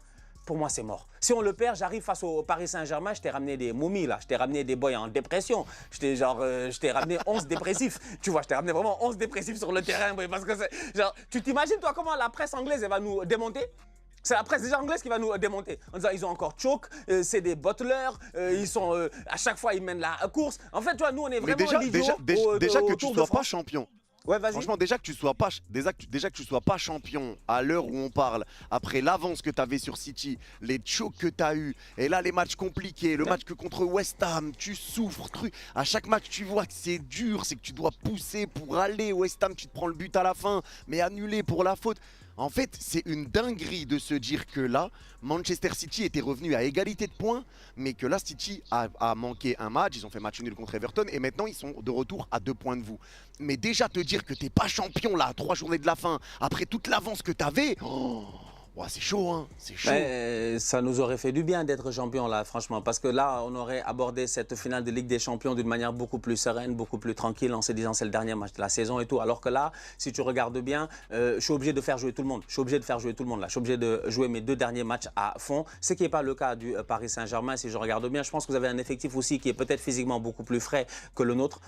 pour moi, c'est mort. Si on le perd, j'arrive face au Paris Saint-Germain, je t'ai ramené des momies, là. Je t'ai ramené des boys en dépression. Je t'ai ramené 11 dépressifs. Tu vois, je t'ai ramené vraiment 11 dépressifs sur le terrain. Boy, parce que genre, tu t'imagines, toi, comment la presse anglaise, elle va nous démonter? C'est la presse déjà anglaise qui va nous démonter. En disant, ils ont encore choke, c'est des butlers, ils sont, à chaque fois, ils mènent la course. En fait, tu vois, nous, on est vraiment déjà que tu ne sois pas champion. Ouais, vas-y. Franchement, déjà que tu sois pas champion à l'heure où on parle, après l'avance que tu avais sur City, les chokes que tu as eu, et là les matchs compliqués, le match que contre West Ham, tu souffres, à chaque match tu vois que c'est dur, c'est que tu dois pousser pour aller. West Ham, tu te prends le but à la fin, mais annulé pour la faute. En fait, c'est une dinguerie de se dire que là, Manchester City était revenu à égalité de points, mais que là, City a manqué un match, ils ont fait match nul contre Everton, et maintenant, ils sont de retour à 2 points de vous. Mais déjà, te dire que t'es pas champion, là, à 3 journées de la fin, après toute l'avance que t'avais... Ouais, c'est chaud, hein, c'est chaud. Ça nous aurait fait du bien d'être champion là, franchement, parce que là, on aurait abordé cette finale de Ligue des Champions d'une manière beaucoup plus sereine, beaucoup plus tranquille, en se disant c'est le dernier match de la saison et tout. Alors que là, si tu regardes bien, je suis obligé de faire jouer tout le monde. Je suis obligé de faire jouer tout le monde là. Je suis obligé de jouer mes 2 derniers matchs à fond, ce qui n'est pas le cas du Paris Saint-Germain. Si je regarde bien, je pense que vous avez un effectif aussi qui est peut-être physiquement beaucoup plus frais que le nôtre.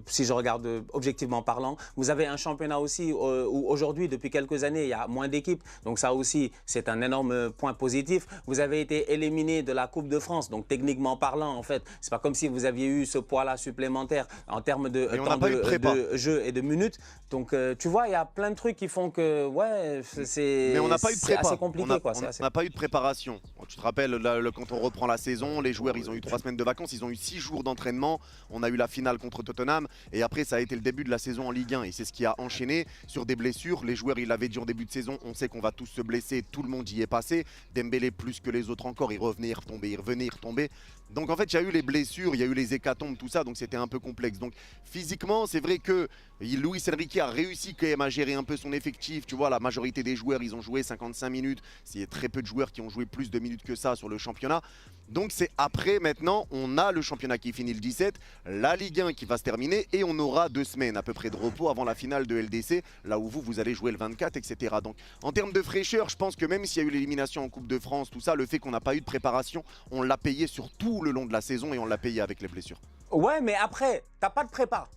Si je regarde objectivement parlant, vous avez un championnat aussi où aujourd'hui, depuis quelques années, il y a moins d'équipes. Donc ça aussi, c'est un énorme point positif. Vous avez été éliminé de la Coupe de France, donc techniquement parlant, en fait, c'est pas comme si vous aviez eu ce poids-là supplémentaire en termes de temps de jeu et de minutes. Donc, tu vois, il y a plein de trucs qui font que, ouais, c'est assez compliqué. On n'a pas eu de préparation. Tu te rappelles, quand on reprend la saison, les joueurs, ils ont eu 3 semaines de vacances, ils ont eu 6 jours d'entraînement. On a eu la finale contre Tottenham, et après, ça a été le début de la saison en Ligue 1. Et c'est ce qui a enchaîné sur des blessures. Les joueurs, ils l'avaient dit en début de saison, on sait qu'on va tous se blesser. Tout le monde y est passé. Dembélé plus que les autres encore, il revenait, il retombait, il revenait, il retombait. Donc en fait, il y a eu les blessures, il y a eu les hécatombes, tout ça, donc c'était un peu complexe. Donc physiquement, c'est vrai que Luis Enrique a réussi quand même à gérer un peu son effectif. Tu vois, la majorité des joueurs, ils ont joué 55 minutes. Il y a très peu de joueurs qui ont joué plus de minutes que ça sur le championnat. Donc c'est après, maintenant, on a le championnat qui finit le 17, la Ligue 1 qui va se terminer et on aura 2 semaines à peu près de repos avant la finale de LDC, là où vous allez jouer le 24, etc. Donc en termes de fraîcheur, je pense que même s'il y a eu l'élimination en Coupe de France, tout ça, le fait qu'on n'a pas eu de préparation, on l'a payé sur tout le long de la saison et on l'a payé avec les blessures. Ouais, mais après, t'as pas de prépa.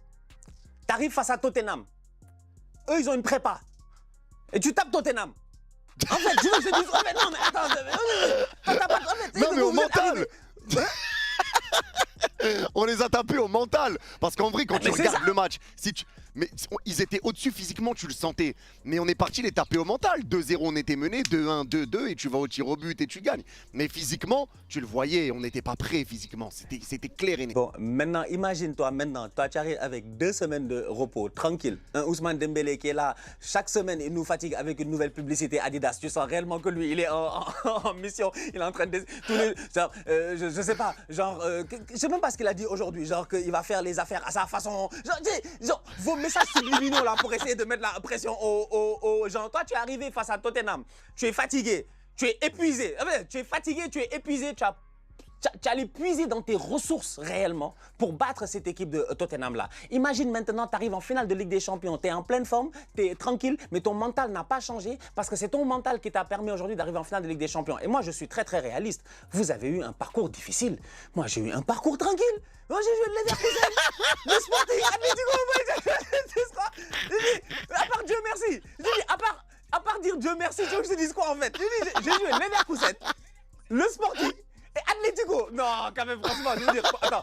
T'arrives face à Tottenham. Eux, ils ont une prépa. Et tu tapes Tottenham. En fait, tu veux que je te dise, oh, mais non, mais attends, t'as pas de... En fait, non mais au vous êtes mental On les a tapés au mental. Parce qu'en vrai, quand tu regardes le match, ils étaient au-dessus physiquement, tu le sentais. Mais on est parti les taper au mental. 2-0, on était mené, 2-1, 2-2, et tu vas au tir au but et tu gagnes. Mais physiquement, tu le voyais, on n'était pas prêts physiquement. C'était clair et net. Bon, maintenant, imagine-toi, toi, tu arrives avec 2 semaines de repos, tranquille. Un Ousmane Dembélé qui est là, chaque semaine, il nous fatigue avec une nouvelle publicité Adidas. Tu sens réellement que lui, il est en mission. Il est en train de... je sais pas, je sais même pas ce qu'il a dit aujourd'hui, genre qu'il va faire les affaires à sa façon. Genre vos messages subliminaux là pour essayer de mettre la pression aux gens. Toi, tu es arrivé face à Tottenham, tu es fatigué, tu es épuisé. Tu es fatigué, tu es épuisé, tu allais puiser dans tes ressources réellement pour battre cette équipe de Tottenham-là. Imagine maintenant, tu arrives en finale de Ligue des Champions, tu es en pleine forme, tu es tranquille, mais ton mental n'a pas changé parce que c'est ton mental qui t'a permis aujourd'hui d'arriver en finale de Ligue des Champions. Et moi, je suis très, très réaliste. Vous avez eu un parcours difficile. Moi, j'ai eu un parcours tranquille. Moi, j'ai joué de Leverkusen, le Sporting, Atlético, à part Dieu merci. Je dis, à part dire Dieu merci, tu veux que je te dise quoi en fait? J'ai joué Leverkusen, le Sporting, et Atlético. Non, quand même, franchement, je veux dire, attends,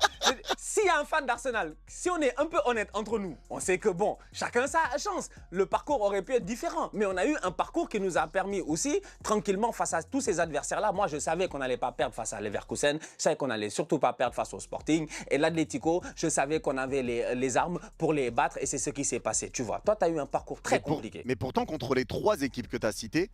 s'il y a un fan d'Arsenal, si on est un peu honnête entre nous, on sait que bon, chacun sa chance. Le parcours aurait pu être différent, mais on a eu un parcours qui nous a permis aussi, tranquillement, face à tous ces adversaires-là. Moi, je savais qu'on n'allait pas perdre face à Leverkusen, je savais qu'on n'allait surtout pas perdre face au Sporting. Et l'Atlético, je savais qu'on avait les armes pour les battre, et c'est ce qui s'est passé, tu vois. Toi, tu as eu un parcours très compliqué. Mais pourtant, contre les 3 équipes que tu as citées,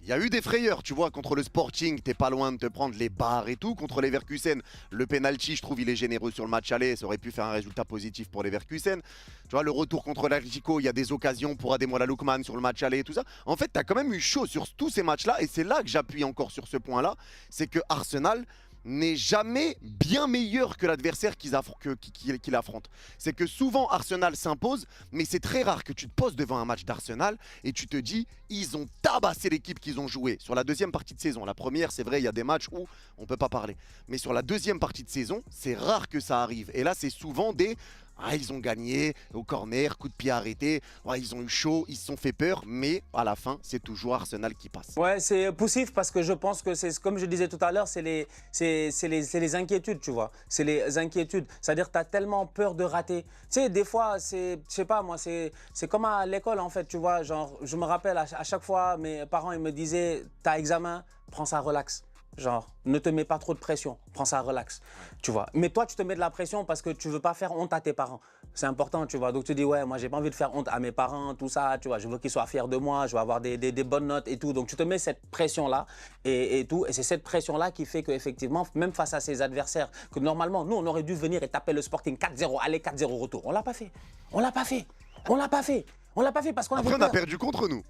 il y a eu des frayeurs, tu vois, contre le Sporting, t'es pas loin de te prendre les barres et tout. Contre les Leverkusen, le penalty, je trouve, il est généreux sur le match aller, ça aurait pu faire un résultat positif pour les Leverkusen. Tu vois, le retour contre l'Atlético, il y a des occasions pour Ademola Lookman sur le match aller et tout ça. En fait, t'as quand même eu chaud sur tous ces matchs-là, et c'est là que j'appuie encore sur ce point-là, c'est que Arsenal n'est jamais bien meilleur que l'adversaire qu'il affronte. C'est que souvent Arsenal s'impose, mais c'est très rare que tu te poses devant un match d'Arsenal et tu te dis ils ont tabassé l'équipe qu'ils ont joué sur la deuxième partie de saison. La première, c'est vrai, il y a des matchs où on ne peut pas parler. Mais sur la deuxième partie de saison, c'est rare que ça arrive. Et là, c'est souvent des... Ah, ils ont gagné au corner, coup de pied arrêté, ouais, ils ont eu chaud, ils se sont fait peur, mais à la fin, c'est toujours Arsenal qui passe. Ouais, c'est poussif parce que je pense que c'est, comme je disais tout à l'heure, c'est les inquiétudes, tu vois. C'est les inquiétudes. C'est-à-dire que tu as tellement peur de rater. Tu sais, des fois, je sais pas, moi, c'est comme à l'école, en fait, tu vois. Genre, je me rappelle, à chaque fois, mes parents, ils me disaient, t'as examen, prends ça relax. Genre, ne te mets pas trop de pression, prends ça relax, tu vois. Mais toi, tu te mets de la pression parce que tu veux pas faire honte à tes parents. C'est important, tu vois. Donc tu dis, ouais, moi, j'ai pas envie de faire honte à mes parents, tout ça, tu vois. Je veux qu'ils soient fiers de moi, je veux avoir des bonnes notes et tout. Donc tu te mets cette pression-là et tout. Et c'est cette pression-là qui fait qu'effectivement, même face à ces adversaires, que normalement, nous, on aurait dû venir et taper le Sporting 4-0, aller 4-0 retour. On l'a pas fait. On l'a pas fait. On l'a pas fait. On l'a pas fait parce qu'on Après, on a perdu contre nous.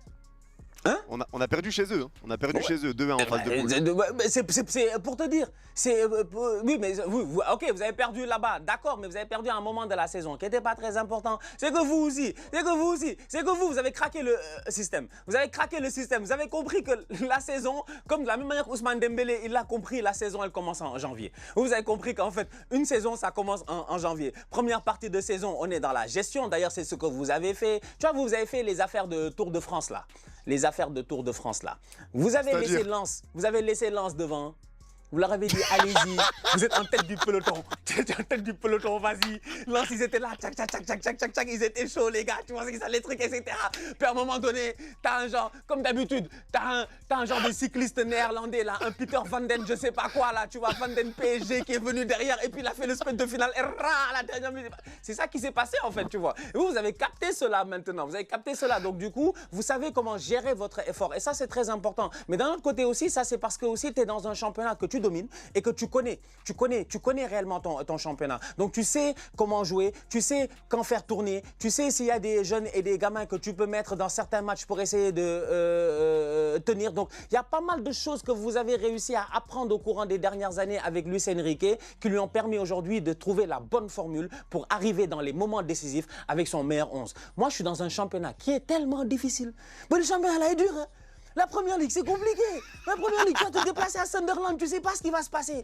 Hein? On a perdu chez eux. Hein. On a perdu chez eux 2-1 en face de poule. C'est pour te dire. Oui, mais ok, vous avez perdu là-bas, d'accord, mais vous avez perdu à un moment de la saison qui n'était pas très important. C'est que vous aussi, vous avez craqué le système. Vous avez craqué le système. Vous avez compris que la saison, comme de la même manière qu'Ousmane Dembélé, il l'a compris, la saison, elle commence en janvier. Vous avez compris qu'en fait, une saison, ça commence en janvier. Première partie de saison, on est dans la gestion. D'ailleurs, c'est ce que vous avez fait. Tu vois, vous avez fait les affaires de Tour de France, là. Les affaires de Tour de France, là. Vous avez laissé Lens devant. Vous leur avez dit, allez-y, vous êtes en tête du peloton. Tu es en tête du peloton, vas-y. Lens, ils étaient là, tchac, tchac, tchac, tchac, tchac, tchac, tchac, ils étaient chauds, les gars. Tu vois, qu'ils allaient trucs, etc. Puis à un moment donné, t'as un genre, comme d'habitude, t'as un genre de cycliste néerlandais, là, un Peter Van Den, je sais pas quoi, là, tu vois, Van Den PSG qui est venu derrière et puis il a fait le sprint de finale. Et à la dernière minute. C'est ça qui s'est passé, en fait, tu vois. Et vous avez capté cela maintenant. Vous avez capté cela. Donc, du coup, vous savez comment gérer votre effort. Et ça, c'est très important. Mais d'un autre côté aussi, ça, c'est parce que aussi, tu es dans un championnat que tu tu domines et que tu connais réellement ton championnat. Donc tu sais comment jouer, tu sais quand faire tourner, tu sais s'il y a des jeunes et des gamins que tu peux mettre dans certains matchs pour essayer de tenir. Donc il y a pas mal de choses que vous avez réussi à apprendre au courant des dernières années avec Luis Enrique qui lui ont permis aujourd'hui de trouver la bonne formule pour arriver dans les moments décisifs avec son meilleur 11. Moi, je suis dans un championnat qui est tellement difficile. Mais le championnat là est dur. Hein. La première ligue, c'est compliqué. La première ligue, tu vas te déplacer à Sunderland, tu ne sais pas ce qui va se passer.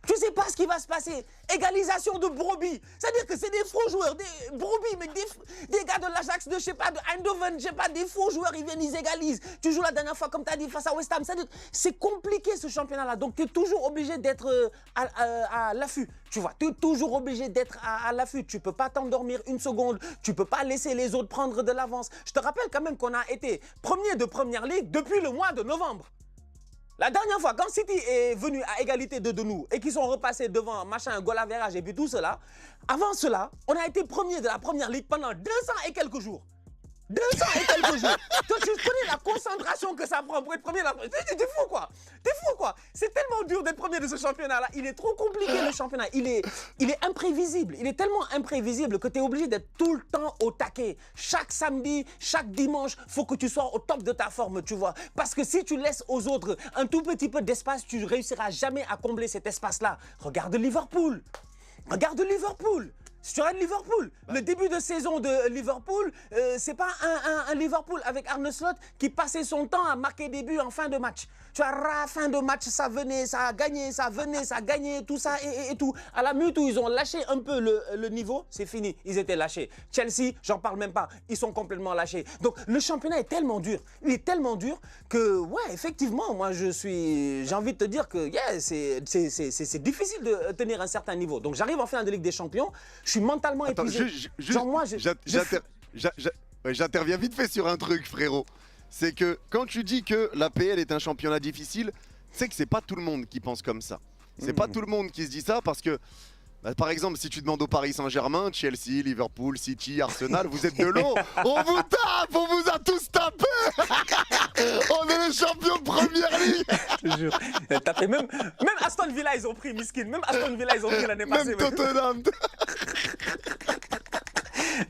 Tu sais pas ce qui va se passer. Égalisation de Broby. C'est-à-dire que c'est des faux joueurs. Des Broby, mais des gars de l'Ajax, de, je sais pas, de Eindhoven, je sais pas, des faux joueurs, ils viennent, ils égalisent. Tu joues la dernière fois, comme tu as dit, face à West Ham. C'est compliqué ce championnat-là. Donc tu es toujours obligé d'être à l'affût. Tu vois, tu es toujours obligé d'être à l'affût. Tu peux pas t'endormir une seconde. Tu peux pas laisser les autres prendre de l'avance. Je te rappelle quand même qu'on a été premier de Première Ligue depuis le mois de novembre. La dernière fois, quand City est venu à égalité de nous et qu'ils sont repassés devant machin, goal average et puis tout cela, avant cela, on a été premier de la Première Ligue pendant 200 et quelques jours. 200 et quelques jours. Toi, tu connais la concentration que ça prend pour être premier. T'es fou quoi. T'es fou quoi. C'est tellement dur d'être premier de ce championnat-là. Il est trop compliqué le championnat. Il est imprévisible. Il est tellement imprévisible que tu es obligé d'être tout le temps au taquet. Chaque samedi, chaque dimanche, faut que tu sois au top de ta forme, tu vois. Parce que si tu laisses aux autres un tout petit peu d'espace, tu ne réussiras jamais à combler cet espace-là. Regarde Liverpool. Regarde Liverpool. Si tu regardes Liverpool, le début de saison de Liverpool, c'est pas un Liverpool avec Arne Slot qui passait son temps à marquer des buts en fin de match. Tu vois, fin de match, ça venait, ça a gagné, ça venait, ça a gagné, tout ça et tout. À la minute où ils ont lâché un peu le niveau, c'est fini, ils étaient lâchés. Chelsea, j'en parle même pas, ils sont complètement lâchés. Donc le championnat est tellement dur, il est tellement dur que, ouais, effectivement, moi j'ai envie de te dire que yeah, c'est difficile de tenir un certain niveau. Donc j'arrive en finale de Ligue des Champions, je suis mentalement épuisé. Genre moi, j'interviens vite fait sur un truc, frérot. C'est que quand tu dis que l'APL est un championnat difficile, c'est que c'est pas tout le monde qui pense comme ça. C'est pas tout le monde qui se dit ça parce que, bah, par exemple, si tu demandes au Paris Saint-Germain, Chelsea, Liverpool, City, Arsenal, vous êtes de l'eau. On vous tape, on vous a tous tapé. On est les champions de Première Ligue. Je te jure. Tapé. Même Aston Villa, ils ont pris, miskin. Même Aston Villa, ils ont pris l'année passée. Même Tottenham.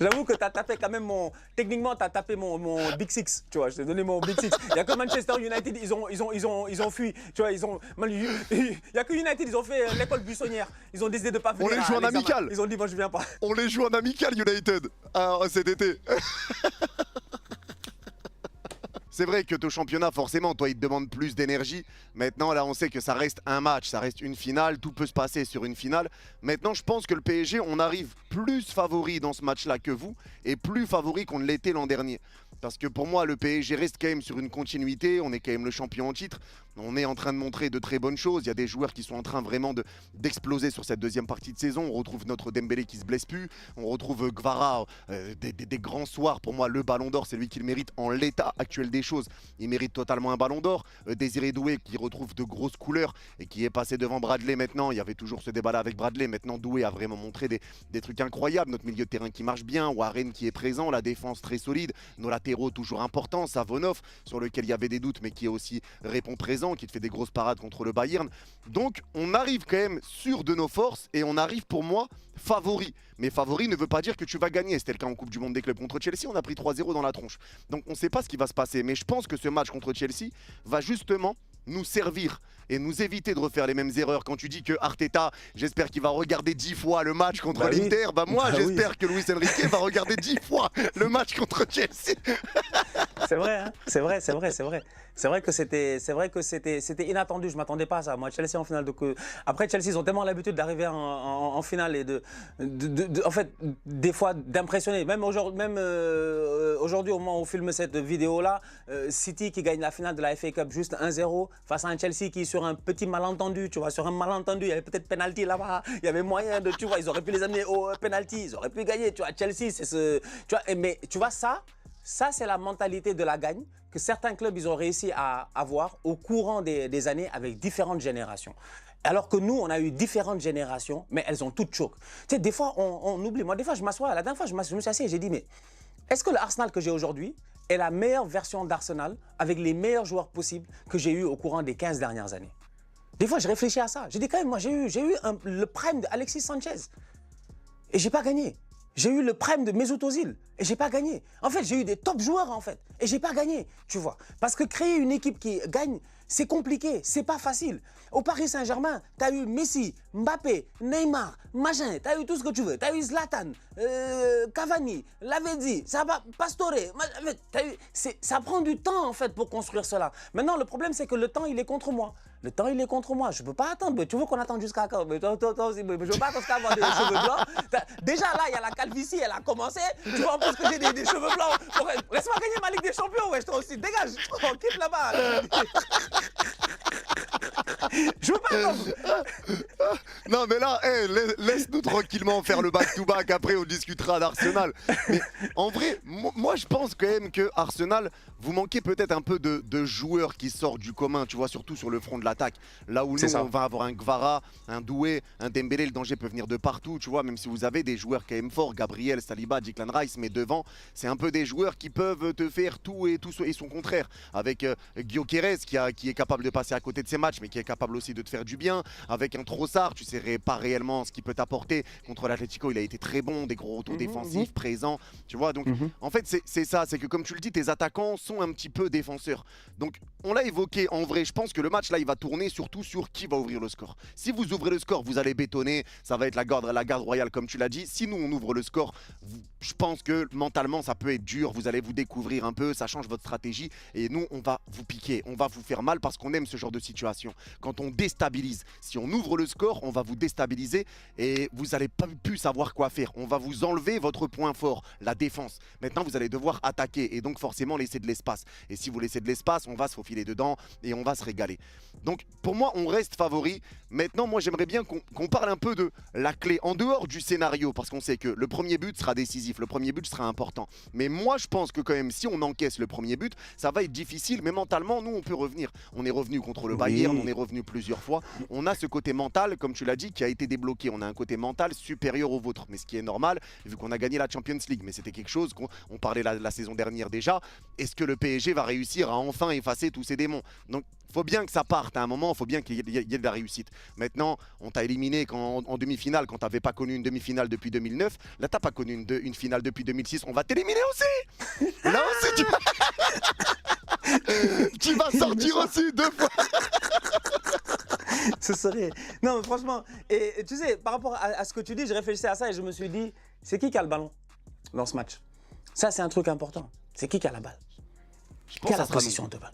J'avoue que tu as tapé quand même techniquement, tu as tapé mon Big Six. Tu vois, je t'ai donné mon Big Six. Il n'y a que Manchester United, ils ont fui. Tu vois, il n'y a que United, ils ont fait l'école buissonnière. Ils ont décidé de ne pas venir. On les joue en amical. Ils ont dit, moi, je viens pas. On les joue en amical, United, cet été. C'est vrai que ton championnat, forcément, toi, il te demande plus d'énergie. Maintenant, là, on sait que ça reste un match, ça reste une finale. Tout peut se passer sur une finale. Maintenant, je pense que le PSG, on arrive plus favori dans ce match-là que vous et plus favori qu'on ne l'était l'an dernier. Parce que pour moi, le PSG reste quand même sur une continuité. On est quand même le champion en titre. On est en train de montrer de très bonnes choses. Il y a des joueurs qui sont en train vraiment d'exploser sur cette deuxième partie de saison. On retrouve notre Dembélé qui se blesse plus. On retrouve Gvara, des grands soirs. Pour moi, le Ballon d'Or, c'est lui qui le mérite en l'état actuel des choses. Il mérite totalement un Ballon d'Or. Désiré Doué qui retrouve de grosses couleurs et qui est passé devant Bradley maintenant. Il y avait toujours ce débat-là avec Bradley. Maintenant, Doué a vraiment montré des trucs incroyables. Notre milieu de terrain qui marche bien. Warren qui est présent. La défense très solide. Nos latéraux toujours importants. Savonov sur lequel il y avait des doutes mais qui est aussi répond présent, qui te fait des grosses parades contre le Bayern. Donc on arrive quand même sûr de nos forces et on arrive pour moi favori. Mais favori ne veut pas dire que tu vas gagner. C'était le cas en Coupe du Monde des clubs contre Chelsea, on a pris 3-0 dans la tronche. Donc on ne sait pas ce qui va se passer. Mais je pense que ce match contre Chelsea va justement nous servir et nous éviter de refaire les mêmes erreurs. Quand tu dis que Arteta, j'espère qu'il va regarder 10 fois le match contre l'Inter, bah moi j'espère que Luis Enrique va regarder 10 fois le match contre Chelsea. C'est vrai, hein, c'est vrai. C'est vrai que c'était inattendu. Je m'attendais pas à ça. Moi, Chelsea en finale après Chelsea, ils ont tellement l'habitude d'arriver en finale et en fait, des fois d'impressionner. Même aujourd'hui, au moment où on filme cette vidéo-là, City qui gagne la finale de la FA Cup juste 1-0 face à un Chelsea qui est sur un petit malentendu. Tu vois, sur un malentendu, il y avait peut-être penalty là-bas. Il y avait moyen de, tu vois, ils auraient pu les amener au penalty. Ils auraient pu gagner. Tu vois, Chelsea, c'est ce, tu vois, mais tu vois ça. Ça, c'est la mentalité de la gagne que certains clubs ils ont réussi à avoir au courant des années avec différentes générations. Alors que nous, on a eu différentes générations, mais elles ont toutes choc. Tu sais, des fois, on oublie. Moi, des fois, je m'assois. La dernière fois, je me suis assis et j'ai dit, mais est-ce que l'Arsenal que j'ai aujourd'hui est la meilleure version d'Arsenal avec les meilleurs joueurs possibles que j'ai eu au courant des 15 dernières années? Des fois, je réfléchis à ça. Je dis quand même, moi, j'ai eu le prime d'Alexis Sanchez et j'ai pas gagné. J'ai eu le prime de Mesut Özil et j'ai pas gagné. En fait, j'ai eu des top joueurs en fait et j'ai pas gagné, tu vois. Parce que créer une équipe qui gagne, c'est compliqué, c'est pas facile. Au Paris Saint-Germain, tu as eu Messi, Mbappé, Neymar, machin, tu as eu tout ce que tu veux. Tu as eu Zlatan, Cavani, Lavezzi, Pastore. Ça prend du temps en fait pour construire cela. Maintenant, le problème, c'est que le temps, il est contre moi. Le temps, il est contre moi. Je ne peux pas attendre. Mais tu veux qu'on attende jusqu'à quand? Mais toi aussi, mais je ne veux pas attendre jusqu'à avoir des cheveux blancs. Déjà, là, il y a la calvitie, elle a commencé. Tu vois, en plus que j'ai des cheveux blancs. Laisse-moi gagner ma Ligue des Champions, ouais, toi aussi. Dégage, quitte là-bas. Je veux pas attendre. Non, mais là, laisse-nous tranquillement faire le back-to-back. Après, on discutera d'Arsenal. Mais en vrai, moi, je pense quand même que Arsenal, vous manquez peut-être un peu de joueurs qui sortent du commun, tu vois, surtout sur le front de l'attaque. Là où nous, on va avoir un Kvara, un Doué, un Dembélé, le danger peut venir de partout, tu vois, même si vous avez des joueurs quand même forts, Gabriel, Saliba, Declan Rice, mais devant, c'est un peu des joueurs qui peuvent te faire tout et son contraire. Avec Gyökeres qui est capable de passer à côté de ses matchs, mais qui est capable aussi de te faire du bien. Avec un Trossard, tu sais pas réellement ce qu'il peut t'apporter. Contre l'Atlético, il a été très bon, des gros retours défensifs, présents, tu vois. Donc, en fait, c'est ça, c'est que comme tu le dis, tes attaquants sont un petit peu défenseurs. Donc, on l'a évoqué, en vrai, je pense que le match, là, il va tourner surtout sur qui va ouvrir le score. Si vous ouvrez le score, vous allez bétonner, ça va être la garde royale, comme tu l'as dit. Si nous, on ouvre le score, je pense que mentalement, ça peut être dur, vous allez vous découvrir un peu, ça change votre stratégie, et nous, on va vous piquer, on va vous faire mal parce qu'on aime ce genre de situation. Quand on déstabilise, si on ouvre le score, on va vous déstabiliser et vous n'allez pas plus savoir quoi faire. On va vous enlever votre point fort, la défense. Maintenant, vous allez devoir attaquer et donc forcément laisser de l'espace. Et si vous laissez de l'espace, on va se faufiler dedans et on va se régaler. Donc pour moi, on reste favori. Maintenant, moi, j'aimerais bien qu'on parle un peu de la clé en dehors du scénario parce qu'on sait que le premier but sera décisif, le premier but sera important. Mais moi, je pense que quand même, si on encaisse le premier but, ça va être difficile, mais mentalement, nous, on peut revenir. On est revenu contre le Bayern, on est revenu plusieurs fois. On a ce côté mental, comme tu l'as dit, qui a été débloqué. On a un côté mental supérieur au vôtre, mais ce qui est normal, vu qu'on a gagné la Champions League. Mais c'était quelque chose qu'on parlait la saison dernière déjà. Est-ce que le PSG va réussir à enfin effacer tous ces démons? Donc, il faut bien que ça parte à un moment, il faut bien qu'il y ait de la réussite. Maintenant, on t'a éliminé en demi-finale, quand tu n'avais pas connu une demi-finale depuis 2009. Là, tu n'as pas connu une finale depuis 2006. On va t'éliminer aussi. Là aussi, tu vas sortir aussi 2 fois. Ce serait... Non, mais franchement, et tu sais, par rapport à ce que tu dis, je réfléchissais à ça et je me suis dit, c'est qui a le ballon dans ce match? Ça, c'est un truc important. C'est qui a la balle? Qui a la possession de balle?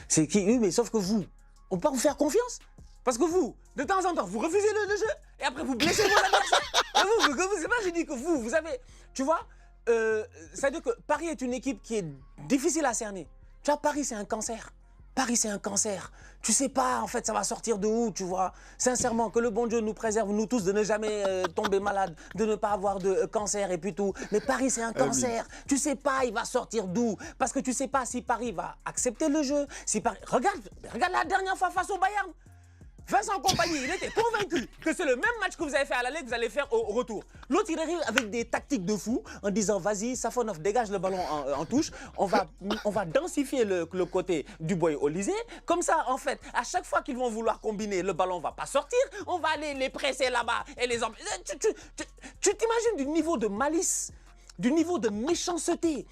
C'est qui? Oui, mais sauf que vous, on peut pas vous faire confiance. Parce que vous, de temps en temps, vous refusez le jeu et après vous blessez vos adversaires. C'est pas, j'ai dit que vous avez... Tu vois, ça veut dire que Paris est une équipe qui est difficile à cerner. Tu vois, Paris, c'est un cancer. Paris, c'est un cancer. Tu sais pas, en fait, ça va sortir de où, tu vois. Sincèrement, que le bon Dieu nous préserve, nous tous, de ne jamais tomber malade, de ne pas avoir de cancer et puis tout. Mais Paris, c'est un cancer. Tu sais pas, il va sortir d'où. Parce que tu sais pas si Paris va accepter le jeu. Si Paris... Regarde la dernière fois face au Bayern. Vincent Kompany, il était convaincu que c'est le même match que vous avez fait à l'aller que vous allez faire au retour. L'autre, il arrive avec des tactiques de fou en disant vas-y, Safonov, dégage le ballon en touche. On va densifier le côté du Boy Olysée. Comme ça, en fait, à chaque fois qu'ils vont vouloir combiner, le ballon va pas sortir. On va aller les presser là-bas et les empêcher. Tu t'imagines du niveau de malice, du niveau de méchanceté.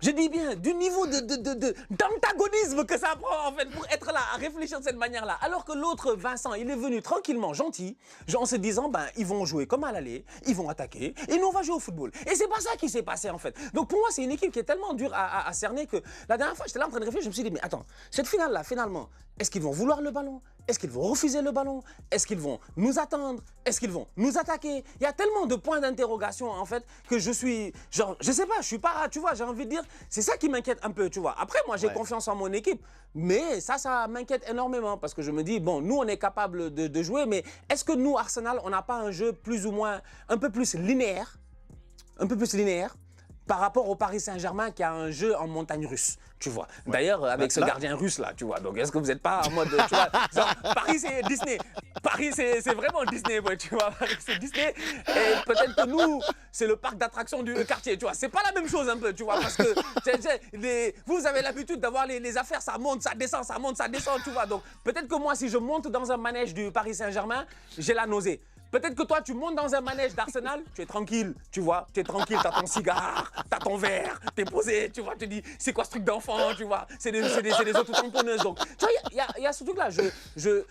Je dis bien, du niveau d'antagonisme que ça prend en fait pour être là, à réfléchir de cette manière-là. Alors que l'autre, Vincent, il est venu tranquillement, gentil, en se disant, ben, ils vont jouer comme à l'aller, ils vont attaquer, et nous on va jouer au football. Et c'est pas ça qui s'est passé en fait. Donc pour moi, c'est une équipe qui est tellement dure à cerner que la dernière fois, j'étais là en train de réfléchir, je me suis dit, mais attends, cette finale-là, finalement, est-ce qu'ils vont vouloir le ballon? Est-ce qu'ils vont refuser le ballon? Est-ce qu'ils vont nous attendre? Est-ce qu'ils vont nous attaquer? Il y a tellement de points d'interrogation en fait que je suis, genre, je sais pas, je suis pas, tu vois, j'ai envie de dire, c'est ça qui m'inquiète un peu, tu vois. Après, moi, j'ai confiance en mon équipe, mais ça m'inquiète énormément parce que je me dis, bon, nous, on est capable de jouer, mais est-ce que nous, Arsenal, on n'a pas un jeu plus ou moins, un peu plus linéaire par rapport au Paris Saint-Germain qui a un jeu en montagne russe, tu vois. D'ailleurs, avec ce gardien russe là, tu vois. Donc, est-ce que vous n'êtes pas en mode, tu vois, genre, Paris c'est Disney, Paris, c'est vraiment Disney, ouais, tu vois. Paris, c'est Disney. Et peut-être que nous, c'est le parc d'attractions du quartier, tu vois. C'est pas la même chose un peu, tu vois, parce que vous avez l'habitude d'avoir les affaires, ça monte, ça descend, ça monte, ça descend, tu vois. Donc peut-être que moi, si je monte dans un manège du Paris Saint-Germain, j'ai la nausée. Peut-être que toi, tu montes dans un manège d'Arsenal, tu es tranquille, tu vois, tu es tranquille, t'as ton cigare, t'as ton verre, t'es posé, tu vois, tu te dis, c'est quoi ce truc d'enfant, tu vois, c'est des autotamponneuses. Donc, tu vois, il y a ce truc-là, je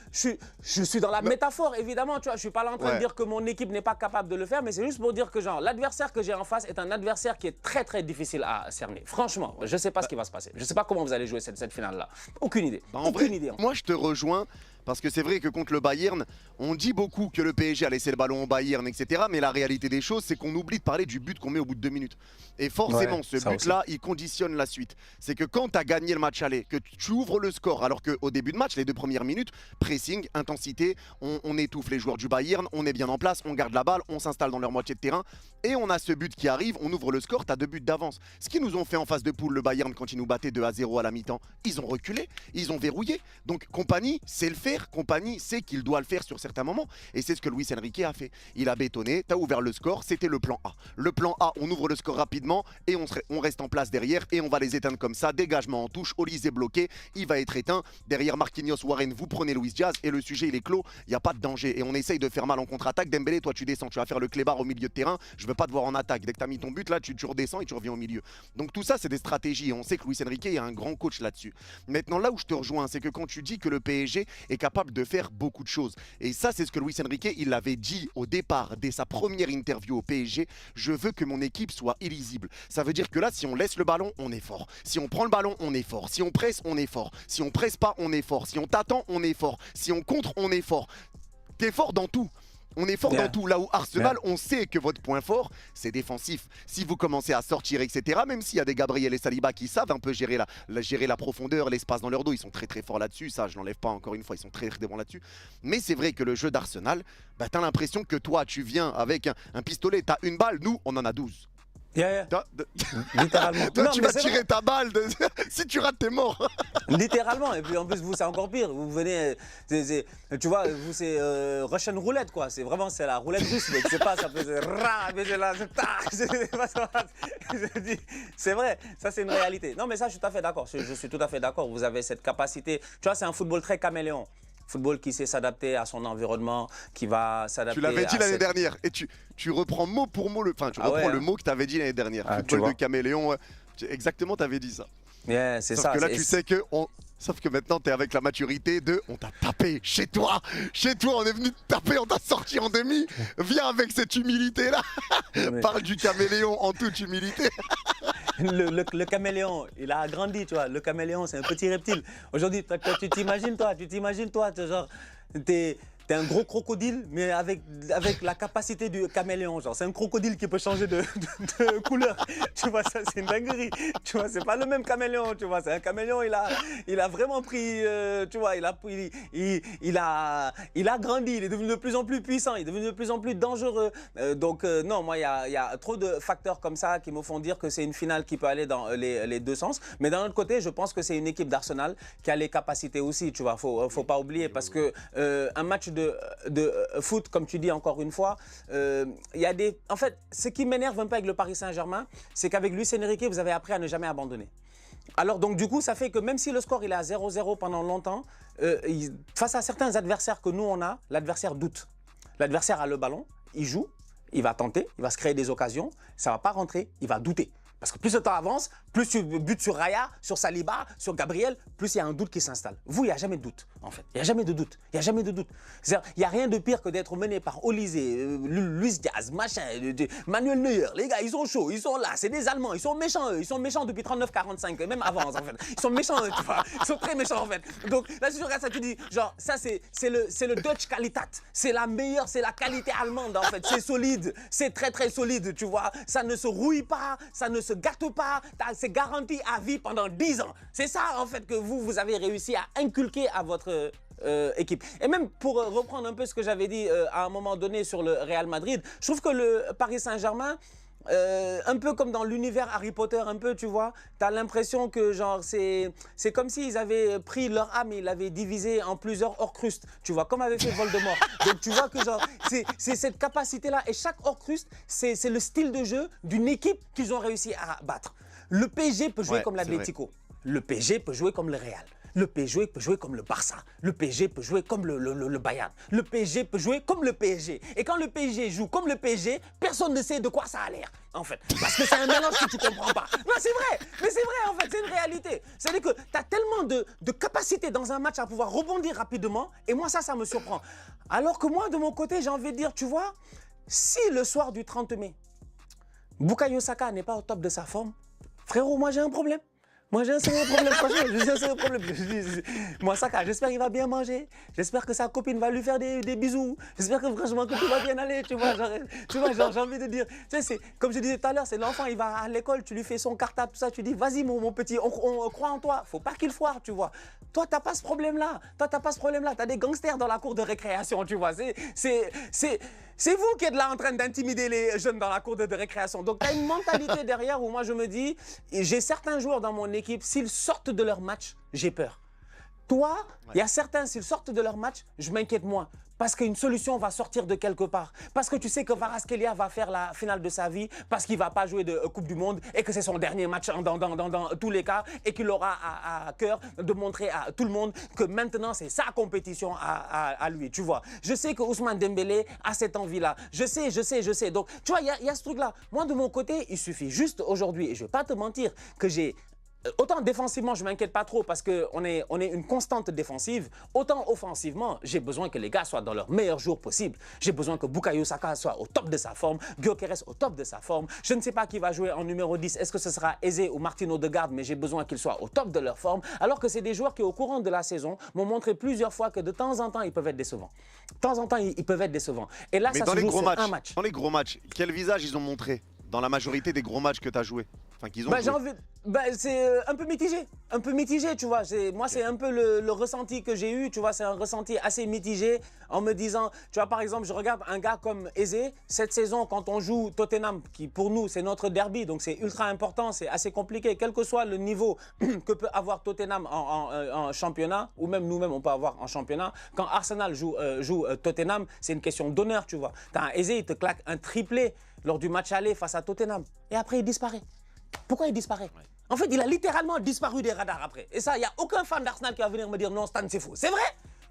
suis dans la métaphore, évidemment, tu vois, je suis pas là en train de dire que mon équipe n'est pas capable de le faire, mais c'est juste pour dire que, genre, l'adversaire que j'ai en face est un adversaire qui est très, très difficile à cerner. Franchement, je sais pas ce qui va se passer. Je sais pas comment vous allez jouer cette finale-là. Aucune idée. Aucune idée. Moi, je te rejoins. Parce que c'est vrai que contre le Bayern, on dit beaucoup que le PSG a laissé le ballon au Bayern, etc. Mais la réalité des choses, c'est qu'on oublie de parler du but qu'on met au bout de 2 minutes. Et forcément, ce but-là, il conditionne la suite. C'est que quand tu as gagné le match aller, que tu ouvres le score, alors qu'au début de match, les 2 premières minutes, pressing, intensité, on étouffe les joueurs du Bayern, on est bien en place, on garde la balle, on s'installe dans leur moitié de terrain. Et on a ce but qui arrive, on ouvre le score, tu as 2 buts d'avance. Ce qu'ils nous ont fait en phase de poule, le Bayern, quand ils nous battaient 2-0 à la mi-temps, ils ont reculé, ils ont verrouillé. Donc Compagnie sait le faire, Compagnie sait qu'il doit le faire sur certains moments. Et c'est ce que Luis Enrique a fait. Il a bétonné, tu as ouvert le score, c'était le plan A. Le plan A, on ouvre le score rapidement et on reste en place derrière et on va les éteindre comme ça. Dégagement en touche, Olise est bloqué, il va être éteint. Derrière Marquinhos, Warren, vous prenez Luis Diaz et le sujet il est clos, il n'y a pas de danger. Et on essaye de faire mal en contre-attaque. Dembélé, toi tu descends, tu vas faire le clébard au milieu de terrain. Je veux pas te voir en attaque. Dès que tu as mis ton but là, tu redescends et tu reviens au milieu. Donc tout ça, c'est des stratégies. Et on sait que Luis Enrique est un grand coach là-dessus. Maintenant, là où je te rejoins, c'est que quand tu dis que le PSG est capable de faire beaucoup de choses, et ça, c'est ce que Luis Enrique, il l'avait dit au départ, dès sa première interview au PSG, je veux que mon équipe soit illisible. Ça veut dire que là, si on laisse le ballon, on est fort. Si on prend le ballon, on est fort. Si on presse, on est fort. Si on presse pas, on est fort. Si on t'attend, on est fort. Si on contre, on est fort. T'es fort dans tout. On est fort dans tout. Là où Arsenal, on sait que votre point fort, c'est défensif. Si vous commencez à sortir, etc., même s'il y a des Gabriel et Saliba qui savent un peu gérer la profondeur, l'espace dans leur dos, ils sont très très forts là-dessus. Ça, je n'enlève pas encore une fois, ils sont très très bons là-dessus. Mais c'est vrai que le jeu d'Arsenal, bah, tu as l'impression que toi, tu viens avec un pistolet, tu as une balle, nous, on en a 12. Littéralement. Toi, tu vas tirer ta balle. Si tu rates, t'es mort. Littéralement. Et puis en plus, vous, c'est encore pire. Vous venez, tu vois, vous, c'est Russian roulette, quoi. C'est vraiment, c'est la roulette russe. Mais c'est pas, ça fait c'est vrai, ça c'est une réalité. Non, mais ça, je suis tout à fait d'accord. Je suis tout à fait d'accord. Vous avez cette capacité. Tu vois, c'est un football très caméléon. Football qui sait s'adapter à son environnement, qui va s'adapter. Tu l'avais dit l'année dernière et tu reprends mot pour mot le mot que tu avais dit l'année dernière. Football de caméléon, exactement, tu avais dit ça. C'est Sauf ça. que là, tu sais que sauf que maintenant, tu es avec la maturité de on t'a tapé chez toi. Chez toi, on est venu te taper, on t'a sorti en demi. Viens avec cette humilité-là. Parle du caméléon en toute humilité. Le caméléon, il a grandi, tu vois. Le caméléon, c'est un petit reptile. Aujourd'hui, tu t'imagines, toi, genre, t'es un gros crocodile, mais avec la capacité du caméléon. Genre, c'est un crocodile qui peut changer de couleur. Tu vois, ça, c'est une dinguerie. Tu vois, c'est pas le même caméléon, tu vois. C'est un caméléon, il a vraiment pris, tu vois, il a grandi. Il est devenu de plus en plus puissant. Il est devenu de plus en plus dangereux. Non, moi, il y a trop de facteurs comme ça qui me font dire que c'est une finale qui peut aller dans les deux sens. Mais d'un autre côté, je pense que c'est une équipe d'Arsenal qui a les capacités aussi, tu vois. Faut pas oublier parce que un match de foot, comme tu dis encore une fois, en fait, ce qui m'énerve un peu avec le Paris Saint-Germain, c'est qu'avec Luis Enrique, vous avez appris à ne jamais abandonner. Alors donc du coup, ça fait que même si le score il est à 0-0 pendant longtemps, face à certains adversaires que nous on a, l'adversaire doute. L'adversaire a le ballon, il joue, il va tenter, il va se créer des occasions, ça va pas rentrer, il va douter. Parce que plus le temps avance, plus tu butes sur Raya, sur Saliba, sur Gabriel, plus il y a un doute qui s'installe. Vous, il n'y a jamais de doute, en fait. Il n'y a jamais de doute. Il n'y a jamais de doute. Il n'y a rien de pire que d'être mené par Olise, Luis Diaz, machin, Manuel Neuer. Les gars, ils sont chauds, ils sont là. C'est des Allemands. Ils sont méchants, eux. Ils sont méchants depuis 39-45, même avant, en fait. Ils sont méchants, tu vois. Ils sont très méchants, en fait. Donc, là, si tu regardes ça, tu dis, genre, ça, c'est le Deutsche Qualität. C'est la meilleure, c'est la qualité allemande, en fait. C'est solide. C'est très, très solide, tu vois. Ça ne se rouille pas, ça ne se gâte pas, c'est garanti à vie pendant 10 ans. C'est ça en fait que vous avez réussi à inculquer à votre équipe. Et même pour reprendre un peu ce que j'avais dit à un moment donné sur le Real Madrid, je trouve que le Paris Saint-Germain, un peu comme dans l'univers Harry Potter, un peu, tu vois. Tu as l'impression que, genre, c'est comme s'ils avaient pris leur âme et ils l'avaient divisée en plusieurs Horcruxes, tu vois, comme avait fait Voldemort. Donc, tu vois que, genre, c'est cette capacité-là. Et chaque Horcrux, c'est le style de jeu d'une équipe qu'ils ont réussi à battre. Le PSG peut jouer comme l'Atlético. Le PSG peut jouer comme le Real. Le PSG peut jouer comme le Barça. Le PSG peut jouer comme le Bayern. Le PSG peut jouer comme le PSG. Et quand le PSG joue comme le PSG, personne ne sait de quoi ça a l'air, en fait. Parce que c'est un mélange que tu ne comprends pas. Non, c'est vrai. Mais c'est vrai, en fait. C'est une réalité. C'est-à-dire que tu as tellement de capacité dans un match à pouvoir rebondir rapidement. Et moi, ça me surprend. Alors que moi, de mon côté, j'ai envie de dire, tu vois, si le soir du 30 mai, Bukayo Saka n'est pas au top de sa forme, frérot, moi, j'ai un problème. Moi, j'ai un sérieux problème, franchement, j'ai un sérieux problème. Moi, Saka, j'espère qu'il va bien manger. J'espère que sa copine va lui faire des bisous. J'espère que, franchement, que tout va bien aller, tu vois. Genre, j'ai envie de dire, tu sais, c'est, comme je disais tout à l'heure, c'est l'enfant, il va à l'école, tu lui fais son cartable, tout ça, tu dis, vas-y, mon petit, on croit en toi. Faut pas qu'il foire, tu vois. Toi, t'as pas ce problème-là. T'as des gangsters dans la cour de récréation, tu vois. C'est vous qui êtes là en train d'intimider les jeunes dans la cour de récréation. Donc, tu as une mentalité derrière où moi, je me dis, j'ai certains joueurs dans mon équipe, s'ils sortent de leur match, j'ai peur. Toi, il y a certains, s'ils sortent de leur match, je m'inquiète moins. Parce qu'une solution va sortir de quelque part. Parce que tu sais que Kvaratskhelia va faire la finale de sa vie, parce qu'il ne va pas jouer de Coupe du Monde et que c'est son dernier match dans tous les cas et qu'il aura à cœur de montrer à tout le monde que maintenant c'est sa compétition à lui, tu vois. Je sais que Ousmane Dembélé a cette envie-là. Je sais. Donc, tu vois, il y a ce truc-là. Moi, de mon côté, il suffit juste aujourd'hui, et je ne vais pas te mentir, que j'ai... Autant défensivement, je ne m'inquiète pas trop parce qu'on est une constante défensive. Autant offensivement, j'ai besoin que les gars soient dans leur meilleur jour possible. J'ai besoin que Bukayo Saka soit au top de sa forme, Gyökeres au top de sa forme. Je ne sais pas qui va jouer en numéro 10. Est-ce que ce sera Eze ou Martin Odegaard, mais j'ai besoin qu'ils soient au top de leur forme. Alors que c'est des joueurs qui, au courant de la saison, m'ont montré plusieurs fois que de temps en temps, ils peuvent être décevants. De temps en temps, ils peuvent être décevants. Et là, ça se joue sur un match. Dans les gros matchs, quel visage ils ont montré dans la majorité des gros matchs que tu as joués? Enfin, qu'ils ont joué. C'est un peu mitigé, tu vois. Moi, c'est un peu le ressenti que j'ai eu, tu vois. C'est un ressenti assez mitigé en me disant, tu vois, par exemple, je regarde un gars comme Eze. Cette saison, quand on joue Tottenham, qui pour nous, c'est notre derby, donc c'est ultra important, c'est assez compliqué, quel que soit le niveau que peut avoir Tottenham en championnat, ou même nous-mêmes, on peut avoir en championnat. Quand Arsenal joue Tottenham, c'est une question d'honneur, tu vois. T'as un Eze, il te claque un triplé lors du match aller face à Tottenham. Et après, il disparaît. Pourquoi il disparaît? En fait, il a littéralement disparu des radars après. Et ça, il n'y a aucun fan d'Arsenal qui va venir me dire non, Stan, c'est faux. C'est vrai?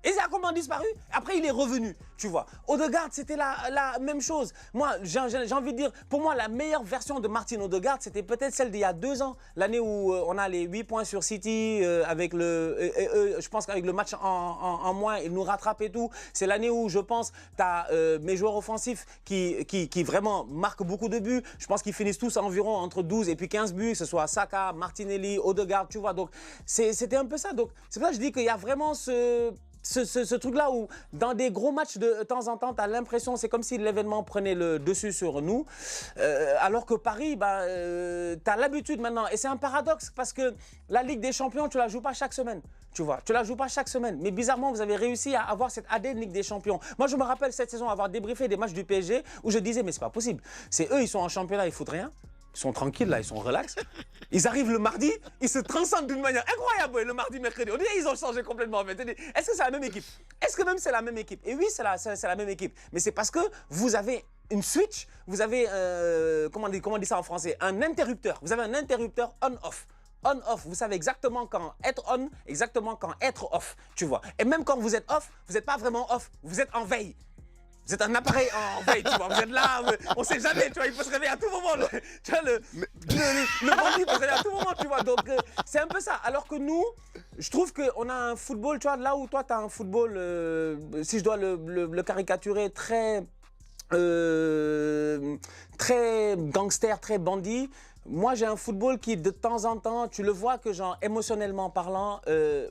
Et ça a comment disparu? Après, il est revenu, tu vois. Odegaard, c'était la même chose. Moi, j'ai envie de dire, pour moi, la meilleure version de Martin Odegaard, c'était peut-être celle d'il y a 2 ans. L'année où on a les 8 points sur City, avec je pense qu'avec le match en moins, ils nous rattrapent et tout. C'est l'année où, je pense, tu as mes joueurs offensifs qui vraiment marquent beaucoup de buts. Je pense qu'ils finissent tous environ entre 12 et puis 15 buts, que ce soit Saka, Martinelli, Odegaard, tu vois. Donc, c'était un peu ça. Donc, c'est pour ça que je dis qu'il y a vraiment ce truc-là où, dans des gros matchs de temps en temps, tu as l'impression, c'est comme si l'événement prenait le dessus sur nous. Alors que Paris, tu as l'habitude maintenant. Et c'est un paradoxe parce que la Ligue des Champions, tu la joues pas chaque semaine. Tu vois, tu la joues pas chaque semaine. Mais bizarrement, vous avez réussi à avoir cette ADN Ligue des Champions. Moi, je me rappelle cette saison avoir débriefé des matchs du PSG où je disais, mais c'est pas possible. C'est eux, ils sont en championnat, ils foutent rien. Ils sont tranquilles là, ils sont relax. Ils arrivent le mardi, ils se transcendent d'une manière incroyable le mardi, mercredi. On dirait qu'ils ont changé complètement en fait. Est-ce que c'est la même équipe? Est-ce que même c'est la même équipe? Et oui, c'est la même équipe. Mais c'est parce que vous avez une switch, vous avez, comment on dit ça en français? Un interrupteur. Vous avez un interrupteur on-off. On-off, vous savez exactement quand être on, exactement quand être off, tu vois. Et même quand vous êtes off, vous n'êtes pas vraiment off, vous êtes en veille. Vous êtes un appareil en veille, tu vois, vous êtes là, on sait jamais, tu vois, il peut se réveiller à tout moment. Tu vois, le bandit peut se réveiller à tout moment, tu vois. Donc, c'est un peu ça. Alors que nous, je trouve qu'on a un football, tu vois, là où toi, tu as un football, si je dois le caricaturer, très gangster, très bandit. Moi, j'ai un football qui, de temps en temps, tu le vois que, genre, émotionnellement parlant,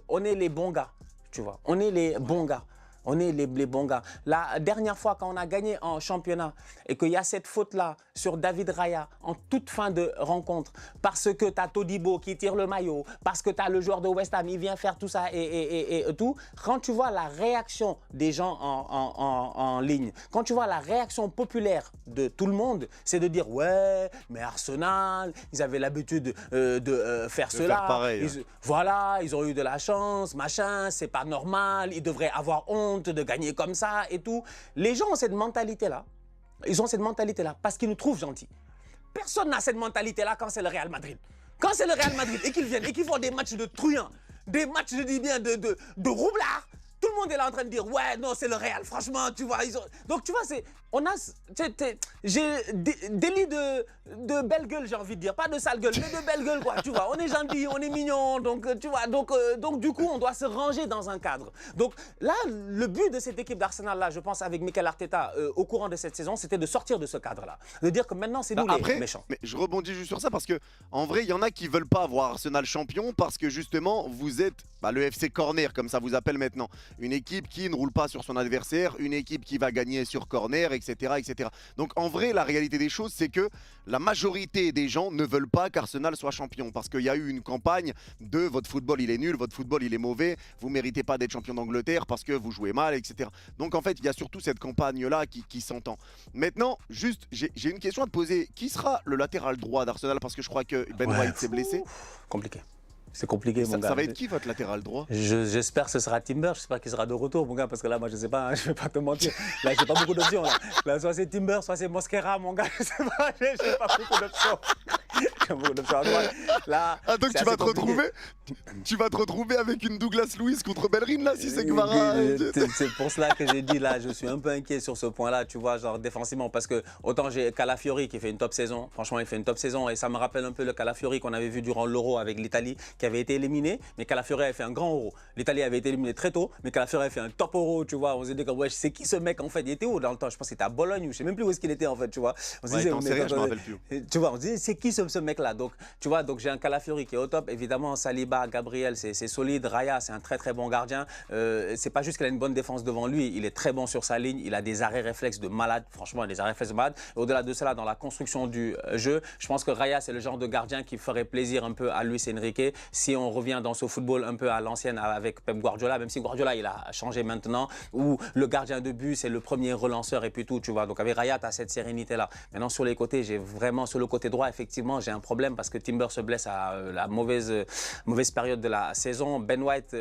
on est les bons gars, tu vois. On est les bons gars. On est les bons gars. La dernière fois, quand on a gagné en championnat et qu'il y a cette faute-là sur David Raya en toute fin de rencontre, parce que tu as Todibo qui tire le maillot, parce que tu as le joueur de West Ham, il vient faire tout ça et tout. Quand tu vois la réaction des gens en ligne, quand tu vois la réaction populaire de tout le monde, c'est de dire ouais, mais Arsenal, ils avaient l'habitude de faire cela. Faire pareil. Voilà, ils ont eu de la chance, machin, c'est pas normal, ils devraient avoir honte de gagner comme ça et tout. Les gens ont cette mentalité-là. Ils ont cette mentalité-là parce qu'ils nous trouvent gentils. Personne n'a cette mentalité-là quand c'est le Real Madrid. Quand c'est le Real Madrid et qu'ils viennent et qu'ils font des matchs de truands, des matchs, je dis bien, de roublards, tout le monde est là en train de dire ouais, non, c'est le Real, franchement, tu vois. Donc, tu vois, j'ai des lits de belle gueule, j'ai envie de dire. Pas de sale gueule, mais de belle gueule, quoi, tu vois. On est gentil, on est mignon, donc, tu vois. Donc, du coup, on doit se ranger dans un cadre. Donc, là, le but de cette équipe d'Arsenal-là, je pense, avec Mikel Arteta, au courant de cette saison, c'était de sortir de ce cadre-là. De dire que maintenant, c'est nous les méchants. Mais je rebondis juste sur ça parce que, en vrai, il y en a qui veulent pas voir Arsenal champion parce que, justement, vous êtes le FC Corner, comme ça vous appelle maintenant. Une équipe qui ne roule pas sur son adversaire, une équipe qui va gagner sur corner, etc., etc. Donc en vrai, la réalité des choses, c'est que la majorité des gens ne veulent pas qu'Arsenal soit champion parce qu'il y a eu une campagne de votre football il est nul, votre football il est mauvais, vous méritez pas d'être champion d'Angleterre parce que vous jouez mal, etc. Donc en fait, il y a surtout cette campagne-là qui s'entend. Maintenant, juste, j'ai une question à te poser. Qui sera le latéral droit d'Arsenal? Parce que je crois que Ben White s'est blessé. Compliqué. C'est compliqué, mon gars. Ça va être qui votre latéral droit? J'espère que ce sera Timber. J'espère qu'il sera de retour, mon gars, parce que là, moi, je sais pas, je vais pas te mentir. Là, j'ai pas beaucoup d'options. Là, soit c'est Timber, soit c'est Mosquera, mon gars. Je sais pas, j'ai pas beaucoup d'options. J'ai beaucoup d'options à droite. Là, donc tu vas te retrouver avec une Douglas Luiz contre Bellerin, là, si c'est Kvara. C'est pour cela que j'ai dit, là, je suis un peu inquiet sur ce point-là, tu vois, genre défensivement, parce que autant j'ai Calafiori qui fait une top saison. Franchement, il fait une top saison et ça me rappelle un peu le Calafiori qu'on avait vu durant l'Euro avec l'Italie, qui avait été éliminé, mais Calafiori avait fait un grand Euro. L'Italie avait été éliminée très tôt, mais Calafiori avait fait un top Euro, tu vois. On se dit que ouais, c'est qui ce mec en fait? Il était où dans le temps? Je pense qu'il était à Bologne ou je sais même plus où est-ce qu'il était en fait, tu vois. On se disait, je me rappelle plus. Tu vois, on se disait c'est qui ce mec-là? Donc tu vois, donc j'ai un Calafiori qui est au top. Évidemment, Saliba, Gabriel, c'est solide. Raya, c'est un très très bon gardien. C'est pas juste qu'il a une bonne défense devant lui, il est très bon sur sa ligne. Il a des arrêts réflexes de malade, franchement, des arrêts réflexes de malade. Au-delà de cela, dans la construction du jeu, je pense que Raya, c'est le genre de gardien qui ferait plaisir un peu à Luis Enrique si on revient dans ce football un peu à l'ancienne avec Pep Guardiola, même si Guardiola il a changé maintenant, où le gardien de but c'est le premier relanceur et puis tout, tu vois. Donc avec Raya, tu as cette sérénité là. Maintenant sur les côtés, j'ai vraiment sur le côté droit, effectivement, j'ai un problème parce que Timber se blesse à la mauvaise période de la saison. Ben White,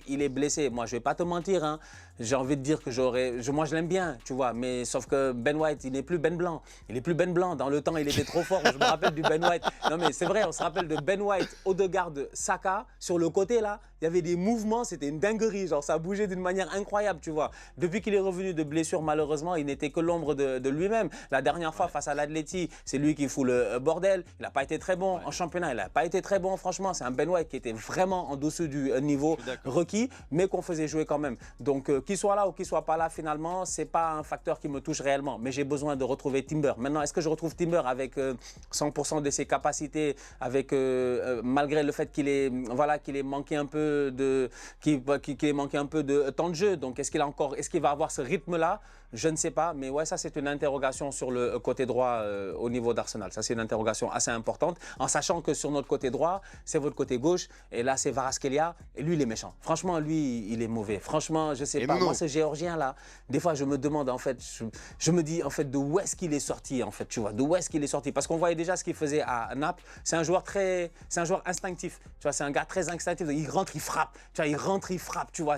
il est blessé. Moi, je vais pas te mentir, hein. J'ai envie de dire que moi je l'aime bien, tu vois, mais sauf que Ben White, il n'est plus Ben Blanc. Il est plus Ben Blanc. Dans le temps, il était trop fort. Je me rappelle du Ben White. Non mais c'est vrai, on se rappelle de Ben White, Odegaard, Saka. Sur le côté là, il y avait des mouvements, c'était une dinguerie. Genre ça bougeait d'une manière incroyable, tu vois. Depuis qu'il est revenu de blessure, malheureusement, il n'était que l'ombre de lui-même. La dernière fois face à l'Atleti, c'est lui qui fout le bordel. Il n'a pas été très bon en championnat. Il n'a pas été très bon, franchement. C'est un Ben White qui était vraiment en dessous du niveau requis, mais qu'on faisait jouer quand même. Donc qu'il soit là ou qu'il soit pas là, finalement, c'est pas un facteur qui me touche réellement. Mais j'ai besoin de retrouver Timber. Maintenant, est-ce que je retrouve Timber avec 100% de ses capacités, avec malgré le fait qu'il ait manqué un peu de temps de jeu. Donc est-ce qu'il va avoir ce rythme-là? Je ne sais pas, mais ouais, ça c'est une interrogation sur le côté droit au niveau d'Arsenal. Ça c'est une interrogation assez importante, en sachant que sur notre côté droit, c'est votre côté gauche, et là c'est Kvaratskhelia, et lui il est méchant. Franchement, lui il est mauvais. Franchement, je sais pas. Moi, ce Géorgien là, des fois je me demande en fait, je me dis en fait de où est-ce qu'il est sorti en fait, tu vois, de où est-ce qu'il est sorti, parce qu'on voyait déjà ce qu'il faisait à Naples. C'est un joueur instinctif. Tu vois, c'est un gars très instinctif. Il rentre, il frappe. Tu vois, tu vois.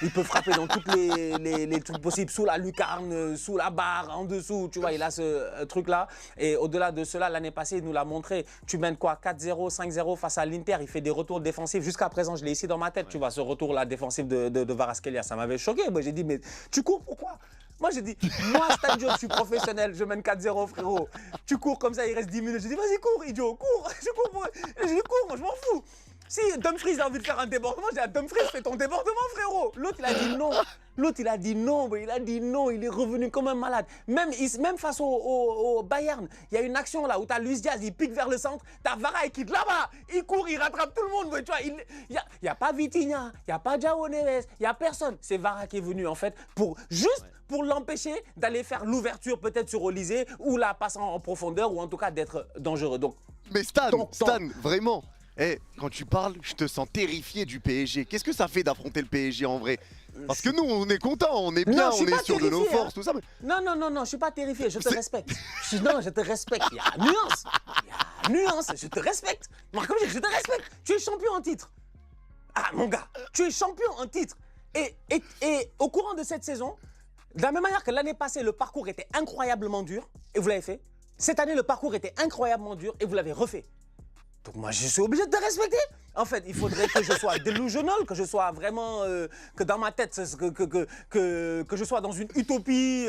Il peut frapper dans toutes les trucs possibles, sous la lucarne, sous la barre, en dessous. Tu vois, il a ce truc-là. Et au-delà de cela, l'année passée, il nous l'a montré. Tu mènes quoi, 4-0, 5-0 face à l'Inter. Il fait des retours défensifs. Jusqu'à présent, je l'ai ici dans ma tête. Tu vois, ce retour-là défensif de Kvaratskhelia, ça m'avait choqué. Moi, j'ai dit, mais tu cours pourquoi? Moi, j'ai dit, moi, Stadio, je suis professionnel, je mène 4-0, frérot. Tu cours comme ça, il reste 10 minutes. Je dis, vas-y, cours, idiot, cours. Je cours, je cours, je m'en fous. Si Dumfries a envie de faire un débordement, j'ai dit Dumfries, fais ton débordement, frérot. L'autre, il a dit non. L'autre, il a dit non, mais il a dit non, il est revenu comme un malade. Même face au Bayern, il y a une action là où tu as Luis Diaz, il pique vers le centre, tu as Vara, il quitte là-bas, il court, il rattrape tout le monde. Tu vois, il n'y a pas Vitinha, il n'y a pas João Neves, il n'y a personne. C'est Vara qui est venu en fait pour pour l'empêcher d'aller faire l'ouverture peut-être sur Olysée ou la passe en profondeur ou en tout cas d'être dangereux. Donc, mais Stan, vraiment, quand tu parles, je te sens terrifié du PSG. Qu'est-ce que ça fait d'affronter le PSG en vrai? Parce que nous, on est contents, on est bien, on est sûr de nos forces, tout ça. Mais... Non, je suis pas terrifié, je te respecte. Non, je te respecte. Il y a nuance, je te respecte. Moi, comme je te respecte. Tu es champion en titre. Ah, mon gars, tu es champion en titre. Et au courant de cette saison, de la même manière que l'année passée, le parcours était incroyablement dur, et vous l'avez fait. Cette année, le parcours était incroyablement dur, et vous l'avez refait. Donc moi, je suis obligé de te respecter. En fait, il faudrait que je sois delusional, que je sois vraiment, que dans ma tête, que je sois dans une utopie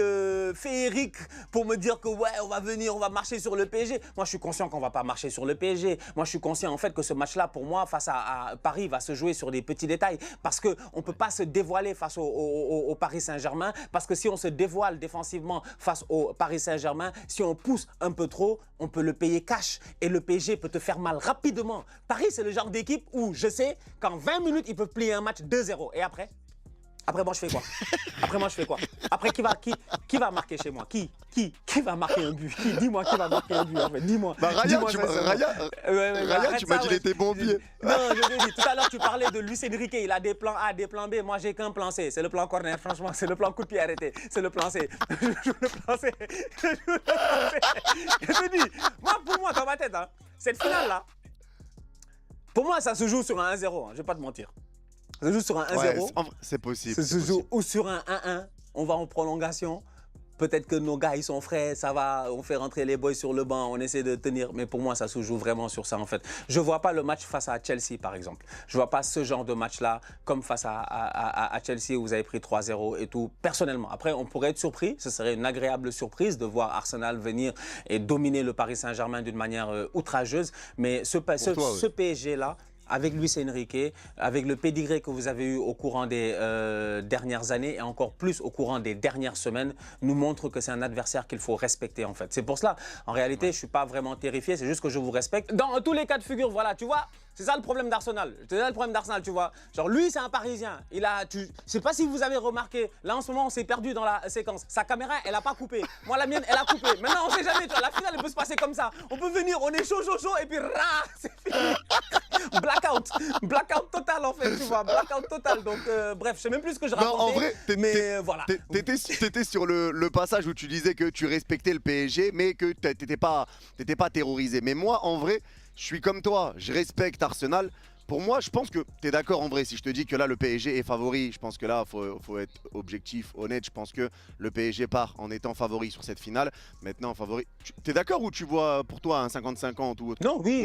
féerique pour me dire que ouais, on va venir, on va marcher sur le PSG. Moi, je suis conscient qu'on va pas marcher sur le PSG. Moi, je suis conscient en fait que ce match-là, pour moi, face à Paris, va se jouer sur des petits détails parce que on peut pas se dévoiler face au Paris Saint-Germain. Parce que si on se dévoile défensivement face au Paris Saint-Germain, si on pousse un peu trop, on peut le payer cash et le PSG peut te faire mal rapidement. Paris, c'est le genre d'équipe où je sais qu'en 20 minutes, ils peuvent plier un match 2-0. Et après moi, je fais quoi? Après, qui va marquer chez moi? Qui va marquer un but? Dis-moi qui va marquer un but, en fait. Dis-moi. Bah, Raya, tu m'as dit qu'il était bon pied. Non, je t'ai dit. Tout à l'heure, tu parlais de Luis Enrique. Il a des plans A, des plans B. Moi, j'ai qu'un plan C. C'est le plan corner. Franchement, c'est le plan coup de pied arrêté. C'est le plan C. Je joue le plan C. Je te dis, pour moi, dans ma tête, hein, cette finale-là, pour moi, ça se joue sur un 1-0, je vais pas te mentir. Ça se joue sur un 1-0. Ouais, c'est possible. Ça se joue ou sur un 1-1, on va en prolongation. Peut-être que nos gars, ils sont frais, ça va, on fait rentrer les boys sur le banc, on essaie de tenir. Mais pour moi, ça se joue vraiment sur ça, en fait. Je ne vois pas le match face à Chelsea, par exemple. Je ne vois pas ce genre de match-là, comme face à Chelsea, où vous avez pris 3-0 et tout, personnellement. Après, on pourrait être surpris. Ce serait une agréable surprise de voir Arsenal venir et dominer le Paris Saint-Germain d'une manière outrageuse. Mais ce PSG-là, avec Luis Enrique, avec le pédigré que vous avez eu au courant des dernières années et encore plus au courant des dernières semaines, nous montre que c'est un adversaire qu'il faut respecter en fait. C'est pour cela, en réalité, je ne suis pas vraiment terrifié, c'est juste que je vous respecte. Dans tous les cas de figure, voilà, tu vois, c'est ça le problème d'Arsenal. C'est ça le problème d'Arsenal, tu vois. Genre lui, c'est un Parisien. Je sais pas si vous avez remarqué, là en ce moment, on s'est perdu dans la séquence. Sa caméra, elle a pas coupé. Moi, la mienne, elle a coupé. Maintenant, on sait jamais, tu vois, la finale, elle peut se passer comme ça. On peut venir, on est chaud, et puis c'est fini. Blackout total en fait, tu vois, blackout total. Donc bref, je sais même plus ce que je racontais. Non, en vrai, mais voilà. T'étais sur le passage où tu disais que tu respectais le PSG, mais que t'étais pas terrorisé. Mais moi, en vrai, je suis comme toi, je respecte Arsenal. Pour moi, je pense que tu es d'accord en vrai. Si je te dis que là, le PSG est favori, je pense que là, faut être objectif, honnête. Je pense que le PSG part en étant favori sur cette finale. Maintenant, favori. Tu es d'accord ou tu vois pour toi un 50-50 ou autre? Non, oui,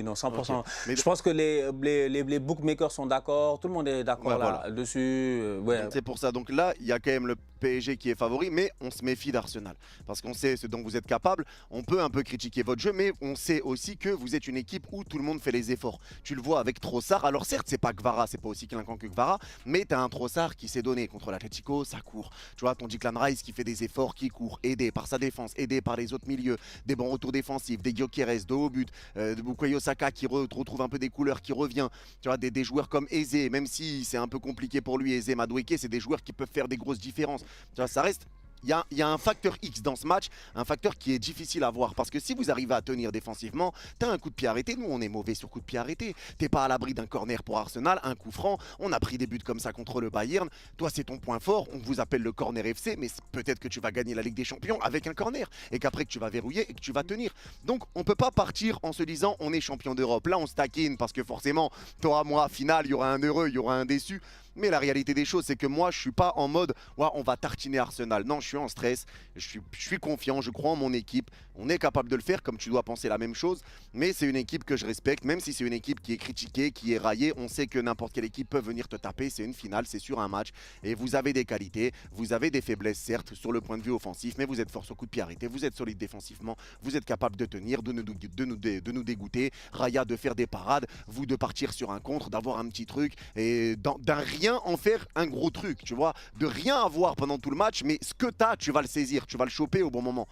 non, 100%. Okay. Mais je pense que les bookmakers sont d'accord. Tout le monde est d'accord là-dessus. Ouais. C'est pour ça. Donc là, il y a quand même le PSG qui est favori, mais on se méfie d'Arsenal. Parce qu'on sait ce dont vous êtes capable. On peut un peu critiquer votre jeu, mais on sait aussi que vous êtes une équipe où tout le monde fait les efforts. Tu le vois avec Trossard. Alors certes, c'est pas Kvara, c'est pas aussi clinquant que Kvara, mais tu as un Trossard qui s'est donné contre l'Atlético, ça court. Tu vois, ton Declan Rice qui fait des efforts, qui court, aidé par sa défense, aidé par les autres milieux, des bons retours défensifs, des Gyökeres de haut but, de Bukayo Saka qui retrouve un peu des couleurs, qui revient. Tu vois, des joueurs comme Eze, même si c'est un peu compliqué pour lui, Eze, Madueke, c'est des joueurs qui peuvent faire des grosses différences. Tu vois, ça reste... Il y a un facteur X dans ce match, un facteur qui est difficile à voir. Parce que si vous arrivez à tenir défensivement, tu as un coup de pied arrêté. Nous, on est mauvais sur coup de pied arrêté. T'es pas à l'abri d'un corner pour Arsenal, un coup franc. On a pris des buts comme ça contre le Bayern. Toi, c'est ton point fort. On vous appelle le corner FC, mais peut-être que tu vas gagner la Ligue des Champions avec un corner. Et qu'après que tu vas verrouiller et que tu vas tenir. Donc, on peut pas partir en se disant on est champion d'Europe. Là, on se taquine parce que forcément, t'auras moi, finale, il y aura un heureux, il y aura un déçu. Mais la réalité des choses, c'est que moi, je suis pas en mode ouais, on va tartiner Arsenal. Non, je suis en stress, je suis confiant, je crois en mon équipe. On est capable de le faire, comme tu dois penser la même chose. Mais c'est une équipe que je respecte, même si c'est une équipe qui est critiquée, qui est raillée. On sait que n'importe quelle équipe peut venir te taper. C'est une finale, c'est sur un match. Et vous avez des qualités, vous avez des faiblesses, certes, sur le point de vue offensif, mais vous êtes fort au coup de pied arrêté, vous êtes solide défensivement, vous êtes capable de tenir, de nous dégoûter. Raya de faire des parades, vous de partir sur un contre, d'avoir un petit truc et d'un rien en faire un gros truc, tu vois. De rien avoir pendant tout le match, mais ce que t'as, tu vas le saisir, tu vas le choper au bon moment.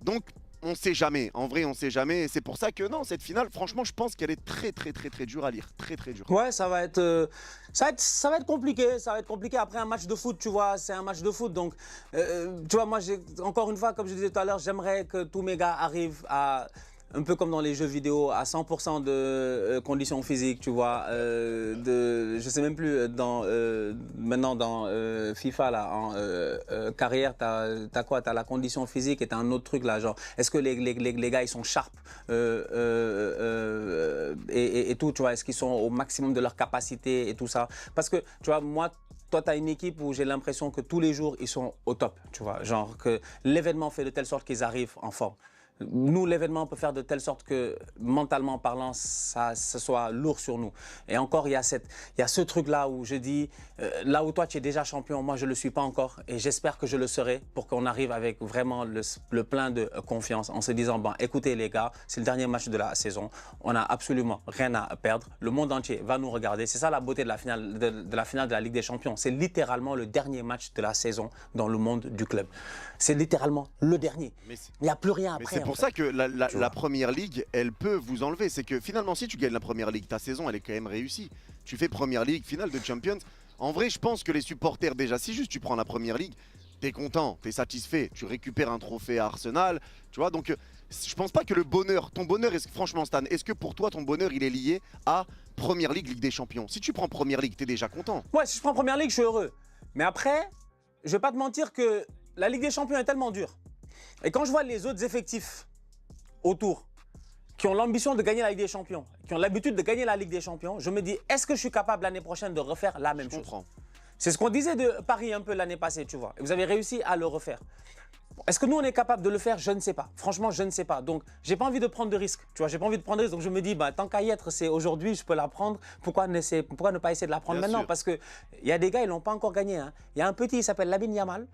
Donc, on sait jamais. En vrai, on sait jamais. Et c'est pour ça que non, cette finale, franchement, je pense qu'elle est très dure à lire. Très dure. Ouais, ça va être compliqué. Ça va être compliqué. Après un match de foot, tu vois, c'est un match de foot. Donc, tu vois, moi, encore une fois, comme je disais tout à l'heure, j'aimerais que tous mes gars arrivent à... Un peu comme dans les jeux vidéo, à 100% de conditions physiques, tu vois. Je sais même plus, maintenant dans FIFA, là, en carrière, t'as quoi? T'as la condition physique et t'as un autre truc là, genre, est-ce que les gars, ils sont sharp et tout, tu vois, est-ce qu'ils sont au maximum de leur capacité et tout ça? Parce que, tu vois, moi, toi, tu as une équipe où j'ai l'impression que tous les jours, ils sont au top, tu vois. Genre que l'événement fait de telle sorte qu'ils arrivent en forme. Nous, l'événement peut faire de telle sorte que, mentalement parlant, ça soit lourd sur nous. Et encore, il y a ce truc-là où je dis, là où toi, tu es déjà champion, moi, je ne le suis pas encore. Et j'espère que je le serai pour qu'on arrive avec vraiment le plein de confiance en se disant, bon, écoutez les gars, c'est le dernier match de la saison. On n'a absolument rien à perdre. Le monde entier va nous regarder. C'est ça la beauté de la finale de la Ligue des Champions. C'est littéralement le dernier match de la saison dans le monde du club. C'est littéralement le dernier. Il n'y a plus rien après. C'est pour ça que la Première Ligue, elle peut vous enlever. C'est que finalement, si tu gagnes la Première Ligue, ta saison, elle est quand même réussie. Tu fais Première Ligue, finale de Champions. En vrai, je pense que les supporters, déjà, si juste tu prends la Première Ligue, t'es content, t'es satisfait. Tu récupères un trophée à Arsenal. Tu vois, donc je pense pas que le bonheur, ton bonheur, franchement, Stan, est-ce que pour toi, ton bonheur, il est lié à Première Ligue, Ligue des Champions? Si tu prends Première Ligue, t'es déjà content. Ouais, si je prends Première Ligue, je suis heureux. Mais après, je vais pas te mentir que la Ligue des Champions est tellement dure. Et quand je vois les autres effectifs autour, qui ont l'ambition de gagner la Ligue des Champions, qui ont l'habitude de gagner la Ligue des Champions, je me dis, est-ce que je suis capable l'année prochaine de refaire la même chose? C'est ce qu'on disait de Paris un peu l'année passée, tu vois. Et vous avez réussi à le refaire. Est-ce que nous, on est capable de le faire? Je ne sais pas. Franchement, je ne sais pas. Donc, j'ai pas envie de prendre de risques. Tu vois, j'ai pas envie de prendre de risques. Donc, je me dis, bah, tant qu'à y être, c'est aujourd'hui, je peux la prendre. Pourquoi ne pas essayer de la prendre maintenant? Parce qu'il y a des gars, ils l'ont pas encore gagné. Il y a un petit, il s'appelle Lamine Yamal.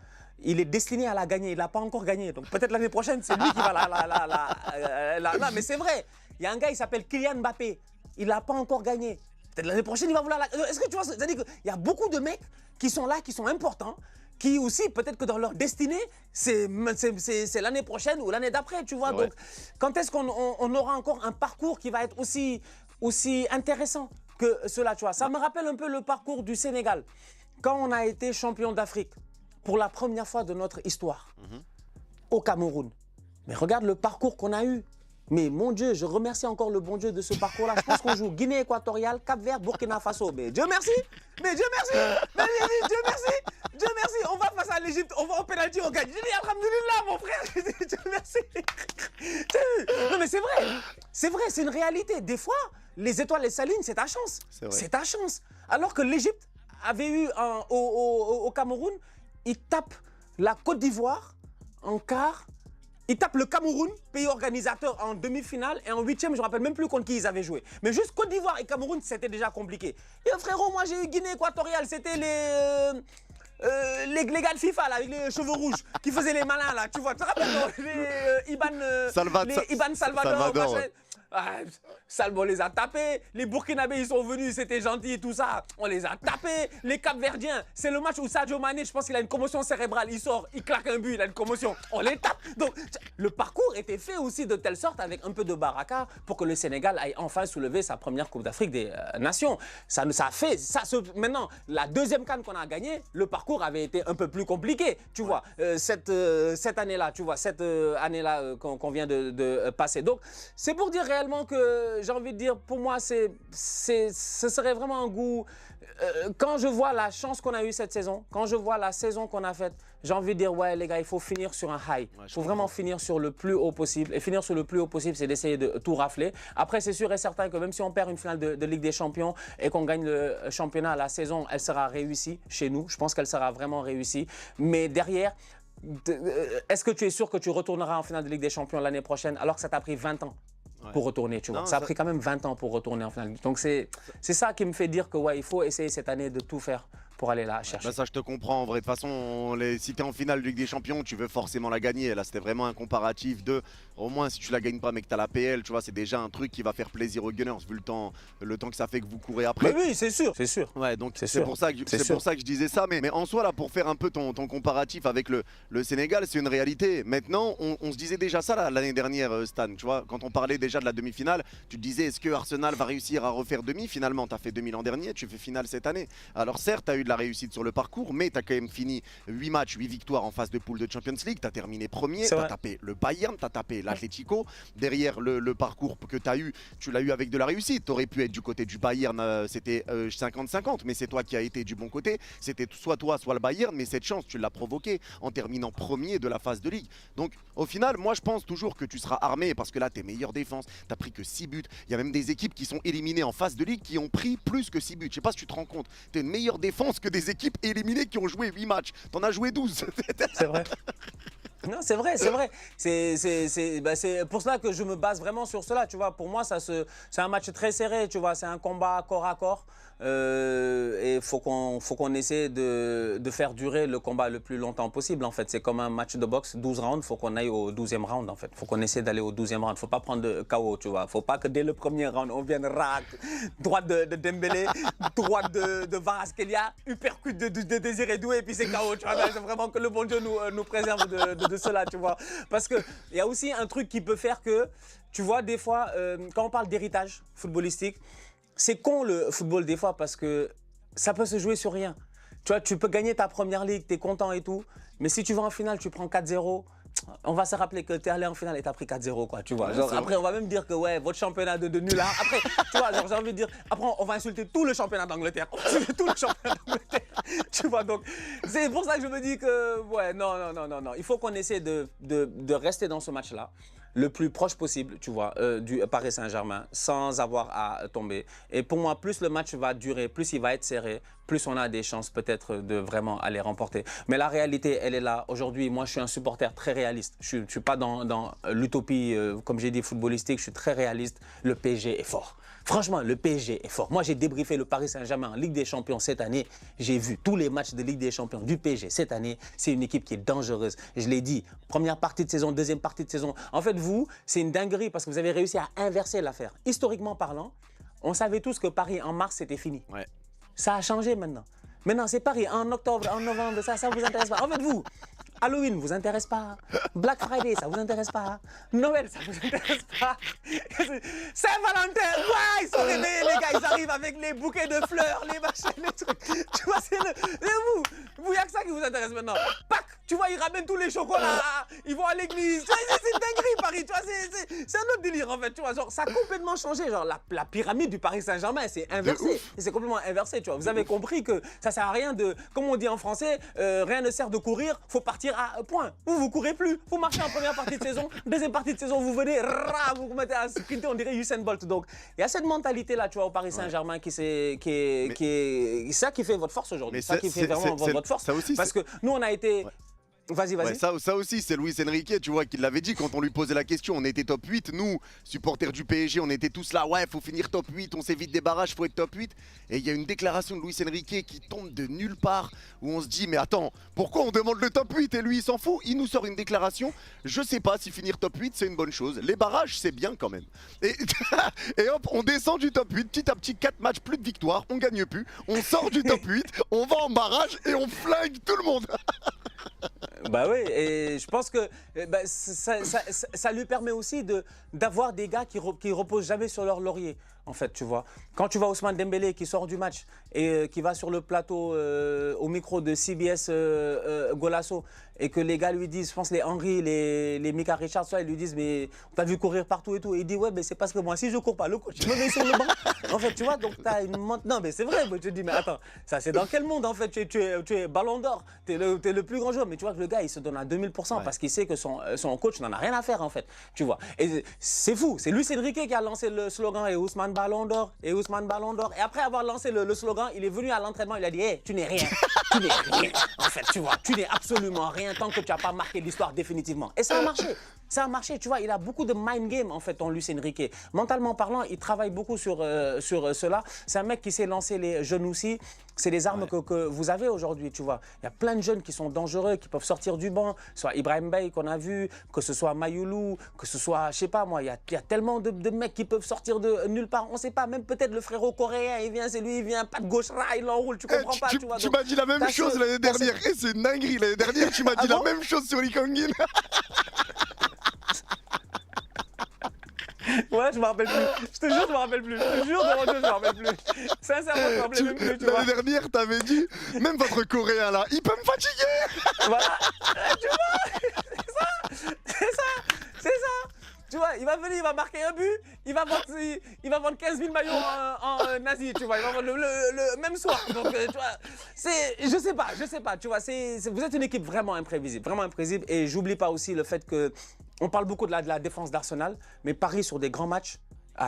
Il est destiné à la gagner. Il l'a pas encore gagné. Donc, peut-être l'année prochaine, c'est lui qui va la. Mais c'est vrai. Il y a un gars, il s'appelle Kylian Mbappé. Il l'a pas encore gagné. Peut-être l'année prochaine, il va vouloir la. Est-ce que tu vois, c'est-à-dire qu'il y a beaucoup de mecs qui sont là, qui sont importants, qui aussi, peut-être que dans leur destinée, c'est l'année prochaine ou l'année d'après, tu vois. Donc, quand est-ce qu'on aura encore un parcours qui va être aussi intéressant que cela, tu vois? Ça me rappelle un peu le parcours du Sénégal. Quand on a été champion d'Afrique, pour la première fois de notre histoire, au Cameroun. Mais regarde le parcours qu'on a eu. Mais mon Dieu, je remercie encore le bon Dieu de ce parcours-là. Je pense qu'on joue Guinée équatoriale, Cap-Vert, Burkina Faso. Mais Dieu merci! Mais Dieu merci! Mais Dieu merci! Dieu merci! On va face à l'Égypte, on va au pénalty, on gagne. Je dis alhamdoulilah, mon frère! Dieu merci! Non mais c'est vrai! C'est vrai, c'est une réalité. Des fois, les étoiles et salines, c'est ta chance. C'est ta chance. Alors que l'Égypte avait eu au Cameroun, il tape la Côte d'Ivoire en quart. Ils tapent le Cameroun, pays organisateur, en demi-finale et en huitième, je ne me rappelle même plus contre qui ils avaient joué. Mais juste Côte d'Ivoire et Cameroun, c'était déjà compliqué. Et frérot, moi j'ai eu Guinée équatoriale, c'était les gars de FIFA là, avec les cheveux rouges, qui faisaient les malins là, tu vois. Tu te rappelles les Iban Salvador, machin. On les a tapés, les Burkinabés ils sont venus, c'était gentil et tout ça, on les a tapés, les Cap-Verdiens, c'est le match où Sadio Mané, je pense qu'il a une commotion cérébrale, il sort, il claque un but, il a une commotion, on les tape. Donc le parcours était fait aussi de telle sorte avec un peu de baraka pour que le Sénégal aille enfin soulever sa première Coupe d'Afrique des Nations. Maintenant, la deuxième CAN qu'on a gagnée, le parcours avait été un peu plus compliqué, tu vois, cette année-là, tu vois, cette année-là qu'on vient de passer. Donc c'est pour dire réellement réellement que, j'ai envie de dire, pour moi, ce serait vraiment un goût. Quand je vois la chance qu'on a eue cette saison, quand je vois la saison qu'on a faite, j'ai envie de dire, ouais, les gars, il faut finir sur un high. Il faut vraiment finir sur le plus haut possible. Et finir sur le plus haut possible, c'est d'essayer de tout rafler. Après, c'est sûr et certain que même si on perd une finale de Ligue des Champions et qu'on gagne le championnat, la saison, elle sera réussie chez nous. Je pense qu'elle sera vraiment réussie. Mais derrière, est-ce que tu es sûr que tu retourneras en finale de Ligue des Champions l'année prochaine alors que ça t'a pris 20 ans pour retourner, tu vois. Ça a pris quand même 20 ans pour retourner en finale. Donc c'est ça qui me fait dire que ouais, il faut essayer cette année de tout faire pour aller là chercher. Bah ça je te comprends en vrai, de toute façon si t'es en finale de Ligue des Champions tu veux forcément la gagner. Là c'était vraiment un comparatif de au moins si tu la gagnes pas mais que t'as la PL, tu vois, c'est déjà un truc qui va faire plaisir aux Gunners vu le temps que ça fait que vous courez après. Mais oui, c'est sûr, c'est sûr. Ouais, donc c'est pour ça que je disais ça, mais en soi là pour faire un peu ton comparatif avec le Sénégal, c'est une réalité. Maintenant on se disait déjà ça l'année dernière, Stan, tu vois, quand on parlait déjà de la demi-finale, tu te disais est-ce que Arsenal va réussir à refaire demi? Finalement t'as fait demi l'an dernier, tu fais finale cette année. Alors certes t'as eu de la réussite sur le parcours, mais tu as quand même fini 8 matchs, 8 victoires en phase de poule de Champions League, tu as terminé premier, tu as tapé le Bayern, tu as tapé l'Atlético. Derrière le parcours que tu as eu, tu l'as eu avec de la réussite. Tu aurais pu être du côté du Bayern, c'était 50-50, mais c'est toi qui as été du bon côté. C'était soit toi, soit le Bayern, mais cette chance, tu l'as provoquée en terminant premier de la phase de Ligue. Donc au final, moi je pense toujours que tu seras armé parce que là, tes meilleures défenses, tu n'as pris que 6 buts. Il y a même des équipes qui sont éliminées en phase de Ligue qui ont pris plus que 6 buts. Je sais pas si tu te rends compte. Tu as une meilleure défense que des équipes éliminées qui ont joué 8 matchs. T'en as joué 12. C'est vrai. Non, c'est vrai, c'est vrai. C'est pour cela que je me base vraiment sur cela. Tu vois, pour moi, c'est un match très serré. Tu vois, c'est un combat corps à corps. Et faut qu'on essaie de faire durer le combat le plus longtemps possible. En fait, c'est comme un match de boxe, 12 rounds. Faut qu'on aille au 12e round. En fait, faut qu'on essaie d'aller au 12e round. Faut pas prendre de KO. Tu vois, faut pas que dès le premier round on vienne droite de Dembélé, droite de Kvaratskhelia, uppercut de Désiré Doué et puis c'est KO. Tu vois, c'est vraiment que le bon Dieu nous préserve de cela. Tu vois, parce que il y a aussi un truc qui peut faire que, tu vois, des fois, quand on parle d'héritage footballistique. C'est con le football des fois parce que ça peut se jouer sur rien. Tu vois, tu peux gagner ta première ligue, tu es content et tout, mais si tu vas en finale, tu prends 4-0, on va se rappeler que tu es allé en finale et tu as pris 4-0, quoi, tu vois. Genre, après, on va même dire que ouais, votre championnat de nulard. Après, tu vois, genre, j'ai envie de dire, après, on va insulter tout le championnat d'Angleterre. Tout le championnat d'Angleterre. Tu vois, donc, c'est pour ça que je me dis que, ouais, non. Il faut qu'on essaie de rester dans ce match-là le plus proche possible, tu vois, du Paris Saint-Germain, sans avoir à tomber. Et pour moi, plus le match va durer, plus il va être serré, plus on a des chances peut-être de vraiment aller remporter. Mais la réalité, elle est là. Aujourd'hui, moi, je suis un supporter très réaliste. Je ne suis pas dans l'utopie, comme j'ai dit, footballistique. Je suis très réaliste. Le PSG est fort. Franchement, le PSG est fort. Moi, j'ai débriefé le Paris Saint-Germain en Ligue des Champions cette année. J'ai vu tous les matchs de Ligue des Champions du PSG cette année. C'est une équipe qui est dangereuse. Je l'ai dit, première partie de saison, deuxième partie de saison. En fait, vous, c'est une dinguerie parce que vous avez réussi à inverser l'affaire. Historiquement parlant, on savait tous que Paris, en mars, c'était fini. Ouais. Ça a changé maintenant. Maintenant, c'est Paris, en octobre, en novembre, ça vous intéresse pas. En fait, vous, Halloween vous intéresse pas. Black Friday, ça vous intéresse pas. Noël, ça vous intéresse pas. Saint-Valentin, ouais, ils sont réveillés, les gars, ils arrivent avec les bouquets de fleurs, les machins, les trucs. Tu vois, c'est vous, il n'y a que ça qui vous intéresse maintenant. Pâques, tu vois, ils ramènent tous les chocolats, ils vont à l'église. C'est une dinguerie, Paris, tu vois, c'est un autre délire, en fait, tu vois. Genre, ça a complètement changé. Genre, la pyramide du Paris Saint-Germain, c'est inversé. C'est complètement inversé, tu vois. Vous avez compris que ça sert à rien de, comme on dit en français, rien ne sert de courir, faut partir à point. Vous courez plus, vous marchez en première partie de saison, deuxième partie de saison, vous venez, vous vous mettez à sprinter, on dirait Usain Bolt. Donc, il y a cette mentalité-là, tu vois, au Paris Saint-Germain qui est ça qui fait votre force aujourd'hui. Ça qui fait vraiment votre force. Ça aussi, parce que nous, on a été... Vas-y. Ouais, ça aussi, c'est Luis Enrique, tu vois, qui l'avait dit quand on lui posait la question. On était top 8, nous, supporters du PSG, on était tous là, ouais, faut finir top 8, on s'évite des barrages, faut être top 8. Et il y a une déclaration de Luis Enrique qui tombe de nulle part, où on se dit, mais attends, pourquoi on demande le top 8 et lui, il s'en fout? Il nous sort une déclaration, je sais pas si finir top 8, c'est une bonne chose. Les barrages, c'est bien quand même. Et hop, on descend du top 8, petit à petit, 4 matchs, plus de victoires, on gagne plus, on sort du top 8, on va en barrage et on flingue tout le monde. Bah oui, et je pense que ça lui permet aussi d'avoir des gars qui reposent jamais sur leur laurier, en fait, tu vois. Quand tu vois Ousmane Dembélé qui sort du match et qui va sur le plateau au micro de CBS Golasso et que les gars lui disent, je pense les Henry, les Mika Richards, ils lui disent mais on t'a vu courir partout et tout. Et il dit ouais mais c'est parce que moi si je cours pas, le coach me met sur le banc. En fait tu vois, donc t'as une non mais c'est vrai, moi, je te dis mais attends, ça c'est dans quel monde en fait, tu es ballon d'or, t'es le plus grand joueur, mais tu vois que le gars il se donne à 2000% parce qu'il sait que son coach n'en a rien à faire en fait, tu vois. Et c'est fou, c'est Luis Enrique qui a lancé le slogan et Ousmane Ballon d'or, et Ousmane Ballon d'or. Et après avoir lancé le slogan, il est venu à l'entraînement, il a dit hey, tu n'es rien, tu n'es rien. En fait, tu vois, tu n'es absolument rien tant que tu n'as pas marqué l'histoire définitivement. Et ça a marché. Ça a marché, tu vois, il a beaucoup de mind game en fait, ton Luis Enrique. Mentalement parlant, il travaille beaucoup sur cela. C'est un mec qui sait lancer les jeunes aussi. C'est les armes que vous avez aujourd'hui, tu vois. Il y a plein de jeunes qui sont dangereux, qui peuvent sortir du banc. Soit Ibrahim Bey qu'on a vu, que ce soit Mayoulou, que ce soit, je sais pas moi, il y a tellement de mecs qui peuvent sortir de nulle part. On sait pas, même peut-être le frérot coréen, il vient, c'est lui, il vient, pas de gauche, là, il l'enroule, tu comprends pas, tu vois. Tu m'as dit la même chose l'année dernière. Et c'est une dinguerie, l'année dernière, tu m'as dit la même chose sur Lee Kang-in. Ouais, je me rappelle plus. Je te jure, je me rappelle plus. Je te jure, devant Dieu, je me rappelle plus. Sincèrement, je me rappelle même plus, tu vois. L'année dernière, t'avais dit, même votre Coréen là, il peut me fatiguer. Voilà. Tu vois, c'est ça. Tu vois, il va venir, il va marquer un but, il va vendre 15 000 maillots en Asie, tu vois, il va vendre le même soir. Donc, tu vois, je sais pas, tu vois, vous êtes une équipe vraiment imprévisible, et j'oublie pas aussi le fait que on parle beaucoup de la défense d'Arsenal, mais Paris sur des grands matchs,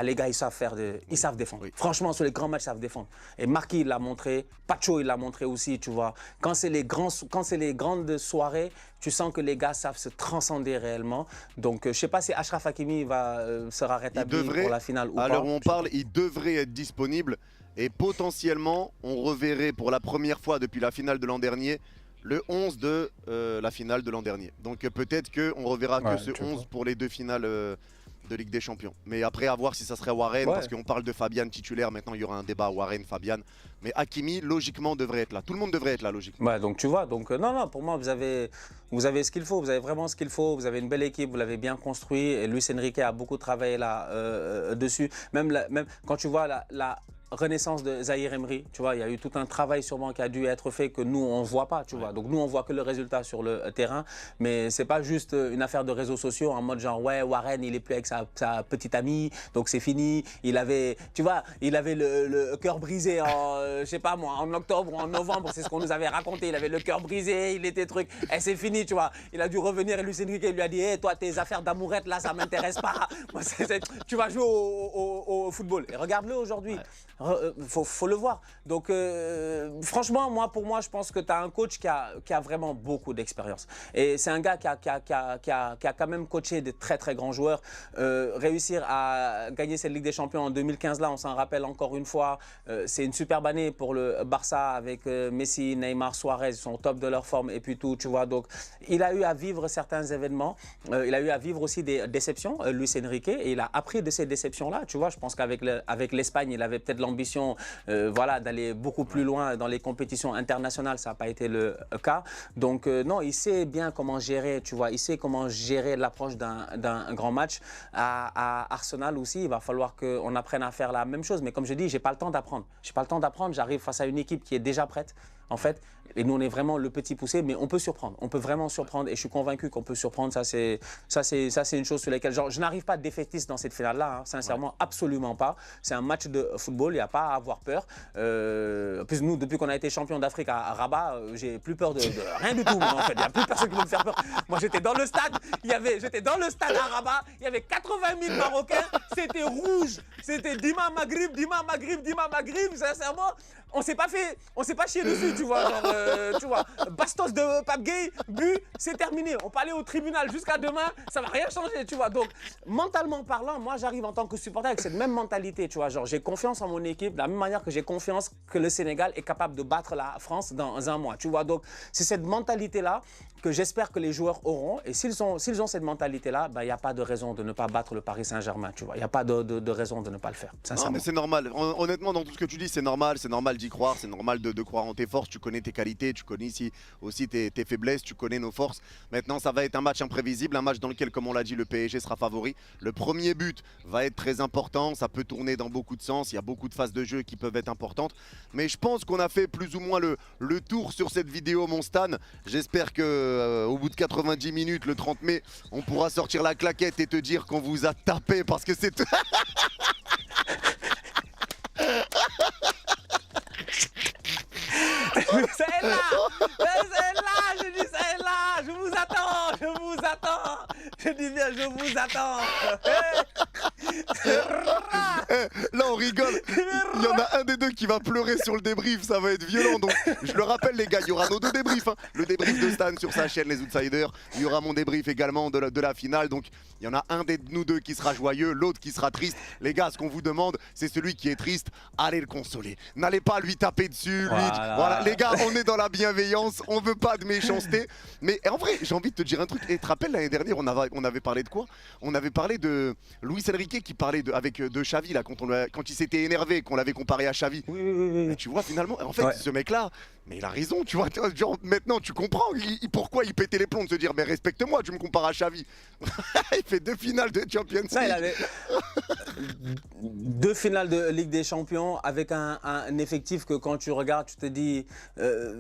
les gars, ils savent défendre. Oui. Franchement, sur les grands matchs, ils savent défendre. Et Marquis, il l'a montré. Pacho, il l'a montré aussi, tu vois. Quand c'est les grandes soirées, tu sens que les gars savent se transcender réellement. Donc, je ne sais pas si Achraf Hakimi sera rétabli pour la finale ou pas. À l'heure où on parle, il devrait être disponible. Et potentiellement, on reverrait pour la première fois depuis la finale de l'an dernier le 11 de la finale de l'an dernier. Donc, peut-être qu'on reverra que ce 11 pour les deux finales de Ligue des Champions. Mais après, à voir si ça serait Warren, parce qu'on parle de Fabian titulaire. Maintenant, il y aura un débat Warren-Fabian. Mais Hakimi, logiquement, devrait être là. Tout le monde devrait être là, logiquement. Ouais, donc tu vois, non, pour moi, vous avez ce qu'il faut. Vous avez vraiment ce qu'il faut. Vous avez une belle équipe, vous l'avez bien construit. Et Luis Enrique a beaucoup travaillé là dessus. Même quand tu vois la renaissance de Zahir Emery, tu vois, il y a eu tout un travail sûrement qui a dû être fait que nous on voit pas, tu vois. Donc nous on voit que le résultat sur le terrain, mais c'est pas juste une affaire de réseaux sociaux en mode genre ouais Warren il est plus avec sa petite amie, donc c'est fini. Il avait, tu vois, le cœur brisé en je sais pas moi en octobre ou en novembre, c'est ce qu'on nous avait raconté. Il avait le cœur brisé, il était truc, et c'est fini, tu vois. Il a dû revenir et Luis Enrique lui a dit hey, toi tes affaires d'amourette là ça m'intéresse pas. Moi, tu vas jouer au football. Et regarde-le aujourd'hui. Faut le voir. Donc, franchement, pour moi, je pense que tu as un coach qui a vraiment beaucoup d'expérience. Et c'est un gars qui a quand même coaché de très, très grands joueurs. Réussir à gagner cette Ligue des Champions en 2015, là, on s'en rappelle encore une fois. C'est une superbe année pour le Barça avec Messi, Neymar, Suarez. Ils sont au top de leur forme et puis tout, tu vois. Donc, il a eu à vivre certains événements. Il a eu à vivre aussi des déceptions, Luis Enrique. Et il a appris de ces déceptions-là, tu vois. Je pense qu'avec l'Espagne, il avait peut-être l'ambition d'aller beaucoup plus loin dans les compétitions internationales, ça n'a pas été le cas. Donc non, il sait bien comment gérer, tu vois, il sait comment gérer l'approche d'un grand match. À Arsenal aussi, il va falloir qu'on apprenne à faire la même chose. Mais comme je dis, j'ai pas le temps d'apprendre. J'arrive face à une équipe qui est déjà prête. En fait, et nous on est vraiment le petit poussé, mais on peut surprendre, on peut vraiment surprendre et je suis convaincu qu'on peut surprendre, ça c'est une chose sur laquelle je n'arrive pas défaitiste dans cette finale-là, hein, sincèrement, absolument pas. C'est un match de football, il n'y a pas à avoir peur. En plus nous, depuis qu'on a été champion d'Afrique à Rabat, j'ai plus peur de rien du tout, moi, en fait, il n'y a plus personne qui peut me faire peur. Moi j'étais dans le stade, à Rabat, il y avait 80 000 Marocains, c'était rouge, c'était Dima Maghrib, sincèrement. On s'est pas chié dessus, tu vois, tu vois, bastos de Pape Gueye, but, c'est terminé. On peut aller au tribunal jusqu'à demain, ça va rien changer, tu vois. Donc, mentalement parlant, moi, j'arrive en tant que supporter avec cette même mentalité, tu vois. Genre, j'ai confiance en mon équipe, de la même manière que j'ai confiance que le Sénégal est capable de battre la France dans un mois, tu vois. Donc, c'est cette mentalité-là que j'espère que les joueurs auront. Et s'ils ont cette mentalité-là, il n'y a pas de raison de ne pas battre le Paris Saint-Germain, tu vois. Il n'y a pas de raison de ne pas le faire, sincèrement. Non, mais c'est normal. Honnêtement, dans tout ce que tu dis, c'est normal d'y croire, c'est normal de croire en tes forces. Tu connais tes qualités, tu connais aussi tes faiblesses, tu connais nos forces. Maintenant, ça va être un match imprévisible, un match dans lequel, comme on l'a dit, le PSG sera favori. Le premier but va être très important, ça peut tourner dans beaucoup de sens, il y a beaucoup de phases de jeu qui peuvent être importantes. Mais je pense qu'on a fait plus ou moins le tour sur cette vidéo, mon Stan. J'espère que au bout de 90 minutes, le 30 mai, on pourra sortir la claquette et te dire qu'on vous a tapé parce que c'est... Celle-là, je dis celle-là, je vous attends. Je dis bien, je vous attends. Là on rigole, il y en a un des deux qui va pleurer sur le débrief, ça va être violent. Donc je le rappelle les gars, il y aura nos deux débriefs, hein. Le débrief de Stan sur sa chaîne Les Outsiders, il y aura mon débrief également de la finale. Donc il y en a un de nous deux qui sera joyeux, l'autre qui sera triste. Les gars, ce qu'on vous demande, c'est celui qui est triste, allez le consoler. N'allez pas lui taper dessus, voilà. Les gars, on est dans la bienveillance, on veut pas de méchanceté. Mais en vrai, j'ai envie de te dire un truc. Et tu te rappelles l'année dernière, on avait parlé de quoi? On avait parlé de Luis Enrique qui parlait avec de Xavi là, quand il s'était énervé, qu'on l'avait comparé à Xavi. Oui. Et tu vois finalement, en fait, ce mec-là, mais il a raison, tu vois. Genre, maintenant, tu comprends pourquoi il pétait les plombs de se dire, mais respecte-moi, tu me compares à Xavi. Il fait 2 finales de Champions League. Il avait 2 finales de Ligue des Champions avec un effectif que quand tu regardes, tu te dis,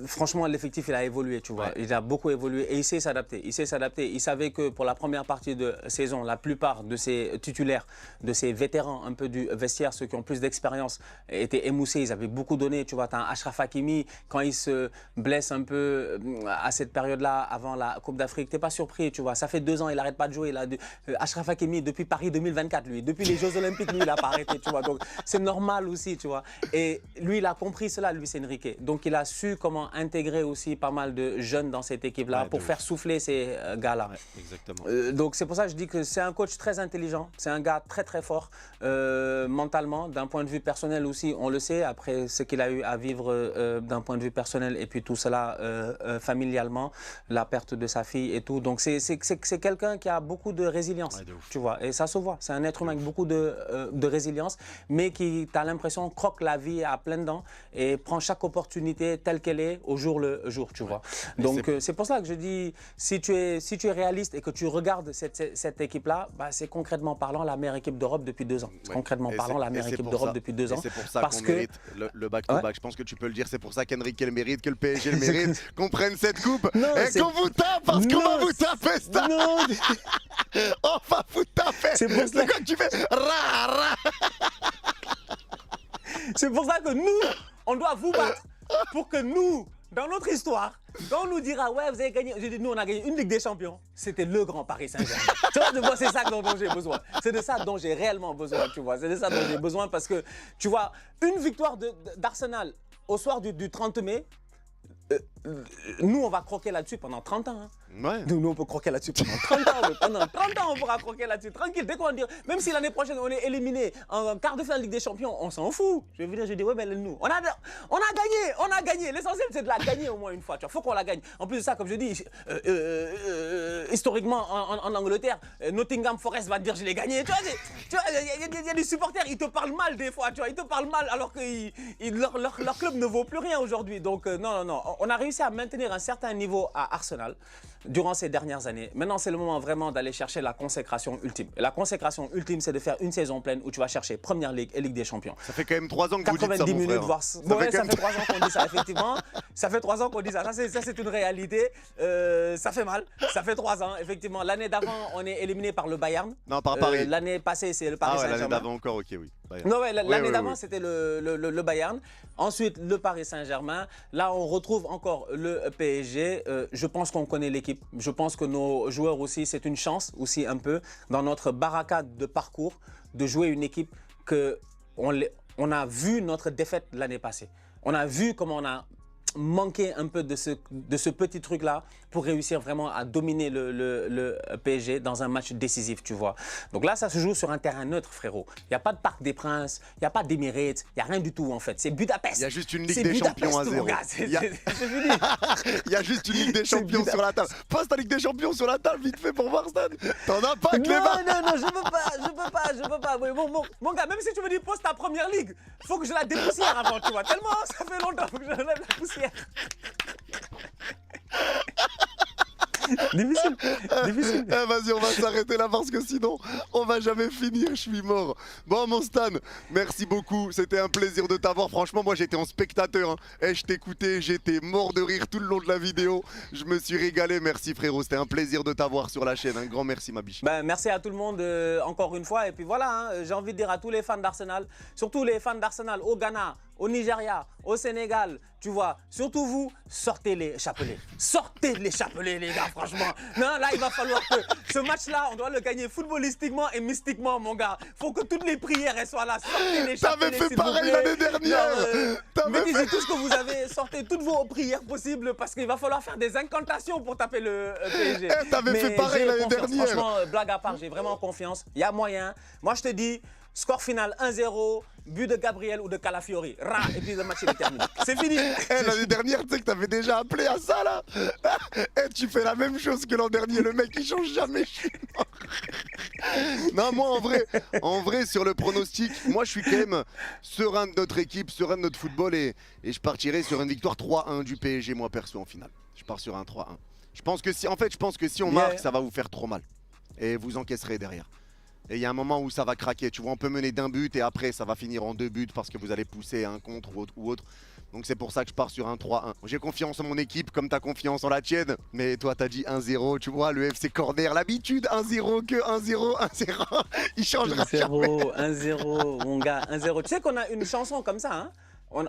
franchement, l'effectif, il a évolué, tu vois. Il a beaucoup évolué et il sait s'adapter. Il savait que pour la première partie de saison, la plupart de ses titulaires, de ses vétérans un peu du vestiaire, ceux qui ont plus d'expérience, étaient émoussés. Ils avaient beaucoup donné, tu vois. Tu as un Achraf Hakimi, quand il se blesse un peu à cette période-là, avant la Coupe d'Afrique, t'es pas surpris, tu vois. Ça fait 2 ans, il n'arrête pas de jouer. Achraf Hakimi, depuis Paris 2024, lui, depuis les Jeux Olympiques, lui, il n'a pas arrêté, tu vois. Donc, c'est normal aussi, tu vois. Et lui, il a compris cela, Luis Enrique. Donc, il a su comment intégrer aussi pas mal de jeunes dans cette équipe-là pour faire souffler ces gars-là. Ouais, exactement. Donc, c'est pour ça que je dis que c'est un coach très intelligent. C'est un gars très, très fort mentalement. D'un point de vue personnel aussi, on le sait, après ce qu'il a eu à vivre d'un point de vue personnel et puis tout cela familialement, la perte de sa fille et tout. Donc, c'est quelqu'un qui a beaucoup de résilience, tu vois. Et ça se voit. C'est un être humain avec beaucoup de résilience, mais qui, tu as l'impression, croque la vie à pleines dents et prend chaque opportunité telle qu'elle est au jour le jour, tu vois. Donc, c'est pour ça que je dis, si tu es réaliste et que tu regardes cette équipe-là, bah, c'est concrètement parlant la meilleure équipe d'Europe depuis 2 ans. Concrètement parlant, la meilleure équipe d'Europe depuis 2 ans. C'est pour ça qu'on mérite le back-to-back. Je pense que tu peux le dire. C'est pour ça qu'Enrique le mérite, que le PSG le mérite, qu'on prenne cette coupe et qu'on vous tape parce qu'on va vous taper ça. On va vous taper. C'est quoi que tu fais? C'est pour ça que nous, on doit vous battre pour que nous, dans notre histoire, quand on nous dira, ouais, vous avez gagné, je dis, nous, on a gagné une Ligue des Champions, c'était le grand Paris Saint-Germain. Tu vois, moi, c'est ça dont j'ai besoin. C'est de ça dont j'ai réellement besoin, tu vois. C'est de ça dont j'ai besoin parce que, tu vois, une victoire d'Arsenal au soir du 30 mai, nous, on va croquer là-dessus pendant 30 ans. Hein. Ouais. Nous, on peut croquer là-dessus pendant 30 ans. Pendant 30 ans, on pourra croquer là-dessus. Tranquille. Dès qu'on va dire, même si l'année prochaine, on est éliminé en quart de finale Ligue des Champions, on s'en fout. Je vais venir, je dis, ouais, mais nous, on a gagné. L'essentiel, c'est de la gagner au moins une fois. Il faut qu'on la gagne. En plus de ça, comme je dis, historiquement, en Angleterre, Nottingham Forest va te dire, je l'ai gagné. Tu vois, il y a des supporters, ils te parlent mal des fois. Tu vois, ils te parlent mal alors que leur club ne vaut plus rien aujourd'hui. Donc, non. On a réussi à maintenir un certain niveau à Arsenal durant ces dernières années. Maintenant, c'est le moment vraiment d'aller chercher la consécration ultime. Et la consécration ultime, c'est de faire une saison pleine où tu vas chercher Première Ligue et Ligue des Champions. Ça fait quand même 3 ans que vous dites ça, 90 mon minutes, frère. voire... Ça fait 3 ans qu'on dit ça, effectivement. Ça fait 3 ans qu'on dit ça. Ça, c'est une réalité. Ça fait mal. Ça fait 3 ans, effectivement. L'année d'avant, on est éliminé par le Bayern. Non, par Paris. L'année passée, c'est le Paris Saint-Germain. L'année d'avant encore, ok, oui. Non, ouais, l'année d'avant, c'était le Bayern. Ensuite, le Paris Saint-Germain. Là, on retrouve encore le PSG. Je pense qu'on connaît l'équipe. Je pense que nos joueurs aussi, c'est une chance aussi un peu dans notre barricade de parcours de jouer une équipe que on a vu notre défaite l'année passée. On a vu comment on a manqué un peu de ce petit truc-là pour réussir vraiment à dominer le PSG dans un match décisif, tu vois. Donc là, ça se joue sur un terrain neutre, frérot. Il n'y a pas de Parc des Princes, il n'y a pas d'Emirates, il n'y a rien du tout, en fait. C'est Budapest. Il y a juste une Ligue des Champions à 0. C'est fini. Il y a juste une Ligue des Champions sur la table. Pose ta Ligue des Champions sur la table, vite fait, pour voir Stan. T'en as pas, Clément. Non, je peux pas. Mon gars, même si tu me dis pose ta Première Ligue, faut que je la dépoussière avant, tu vois. Tellement ça fait longtemps, faut que je lève la poussière. Difficile, difficile. Vas-y, on va s'arrêter là parce que sinon, on va jamais finir. Je suis mort. Bon, mon Stan, merci beaucoup. C'était un plaisir de t'avoir. Franchement, moi, j'étais en spectateur. Hein. Et je t'écoutais, j'étais mort de rire tout le long de la vidéo. Je me suis régalé. Merci, frérot. C'était un plaisir de t'avoir sur la chaîne. Un grand merci, ma biche. Ben, merci à tout le monde encore une fois. Et puis voilà, hein, j'ai envie de dire à tous les fans d'Arsenal, surtout les fans d'Arsenal au Ghana, au Nigeria, au Sénégal, tu vois, surtout vous, sortez les chapelets. Sortez les chapelets, les gars, franchement. Non, là, il va falloir que ce match-là, on doit le gagner footballistiquement et mystiquement, mon gars. Faut que toutes les prières elles soient là. Sortez les chapelets. T'avais fait pareil l'année dernière. Mettez tout ce que vous avez, sortez toutes vos prières possibles parce qu'il va falloir faire des incantations pour taper le PSG. T'avais fait pareil l'année dernière. Franchement, blague à part, j'ai vraiment confiance. Il y a moyen. Moi, je te dis, score final 1-0. But de Gabriel ou de Calafiori. Et puis le match est terminé. C'est fini. L'année dernière, tu sais que t'avais déjà appelé à ça là. Tu fais la même chose que l'an dernier. Le mec il change jamais. Non, moi en vrai sur le pronostic, moi je suis quand même serein de notre équipe, serein de notre football et je partirai sur une victoire 3-1 du PSG moi perso en finale. Je pars sur un 3-1. Je pense que si on marque, ça va vous faire trop mal et vous encaisserez derrière. Et il y a un moment où ça va craquer, tu vois, on peut mener d'un but et après ça va finir en 2 buts parce que vous allez pousser un contre ou autre. Donc c'est pour ça que je pars sur un 3-1. J'ai confiance en mon équipe comme t'as confiance en la tienne. Mais toi t'as dit 1-0, tu vois, le FC Corner, l'habitude 1-0 que 1-0, 1-0. Il changera 1-0, 1-0, mon gars, 1-0. Tu sais qu'on a une chanson comme ça, hein. On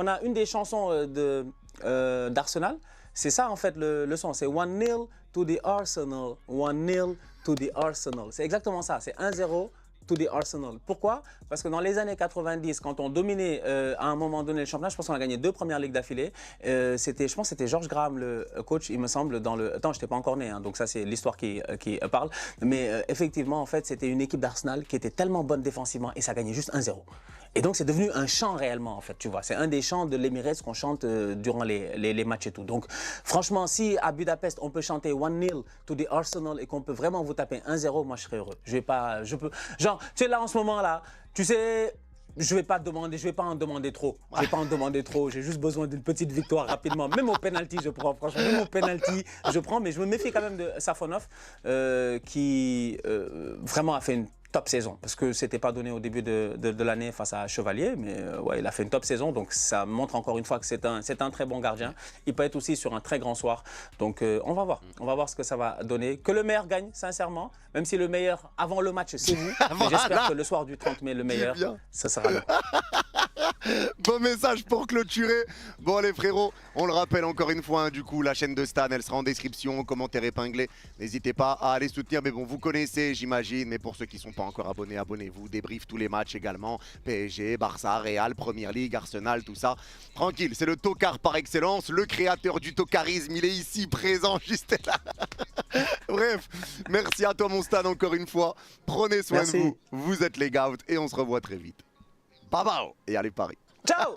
a une des chansons d'Arsenal. C'est ça en fait le son, c'est 1-0 to the Arsenal, 1-0 to the Arsenal. C'est exactement ça, c'est 1-0 to the Arsenal. Pourquoi? Parce que dans les années 90, quand on dominait à un moment donné le championnat, je pense qu'on a gagné 2 premières ligues d'affilée. Je pense que c'était George Graham, le coach, il me semble, dans le... Attends, je n'étais pas encore né, hein, donc ça c'est l'histoire qui parle. Mais effectivement, en fait, c'était une équipe d'Arsenal qui était tellement bonne défensivement et ça gagnait juste 1-0. Et donc c'est devenu un chant réellement en fait, tu vois. C'est un des chants de l'Emirates qu'on chante durant les matchs et tout. Donc franchement, si à Budapest on peut chanter 1-0 to the Arsenal et qu'on peut vraiment vous taper 1-0, moi je serais heureux. Genre, tu sais là en ce moment là, tu sais, je vais pas en demander trop. Je vais pas en demander trop. J'ai juste besoin d'une petite victoire rapidement. Même au penalty, je prends. Franchement, même au penalty, je prends. Mais je me méfie quand même de Safonov qui vraiment a fait une top saison, parce que c'était pas donné au début de l'année face à Chevalier, mais ouais, il a fait une top saison, donc ça montre encore une fois que c'est un très bon gardien. Il peut être aussi sur un très grand soir, donc on va voir ce que ça va donner. Que le meilleur gagne, sincèrement, même si le meilleur avant le match c'est vous, mais j'espère que le soir du 30 mai, le meilleur, ça sera nous. Bon message pour clôturer. Bon les frérots, on le rappelle encore une fois, hein, du coup la chaîne de Stan, elle sera en description, commentaire épinglé. N'hésitez pas à aller soutenir, mais bon vous connaissez j'imagine, mais pour ceux qui ne sont pas encore abonnés, abonnez-vous. Débrief tous les matchs également, PSG, Barça, Real, Première Ligue, Arsenal, tout ça. Tranquille, c'est le tocard par excellence, le créateur du tocarisme, il est ici présent, juste là. Bref, merci à toi mon Stan encore une fois. Prenez soin de vous, vous êtes les gars et on se revoit très vite. Bye bye et allez Paris. Ciao.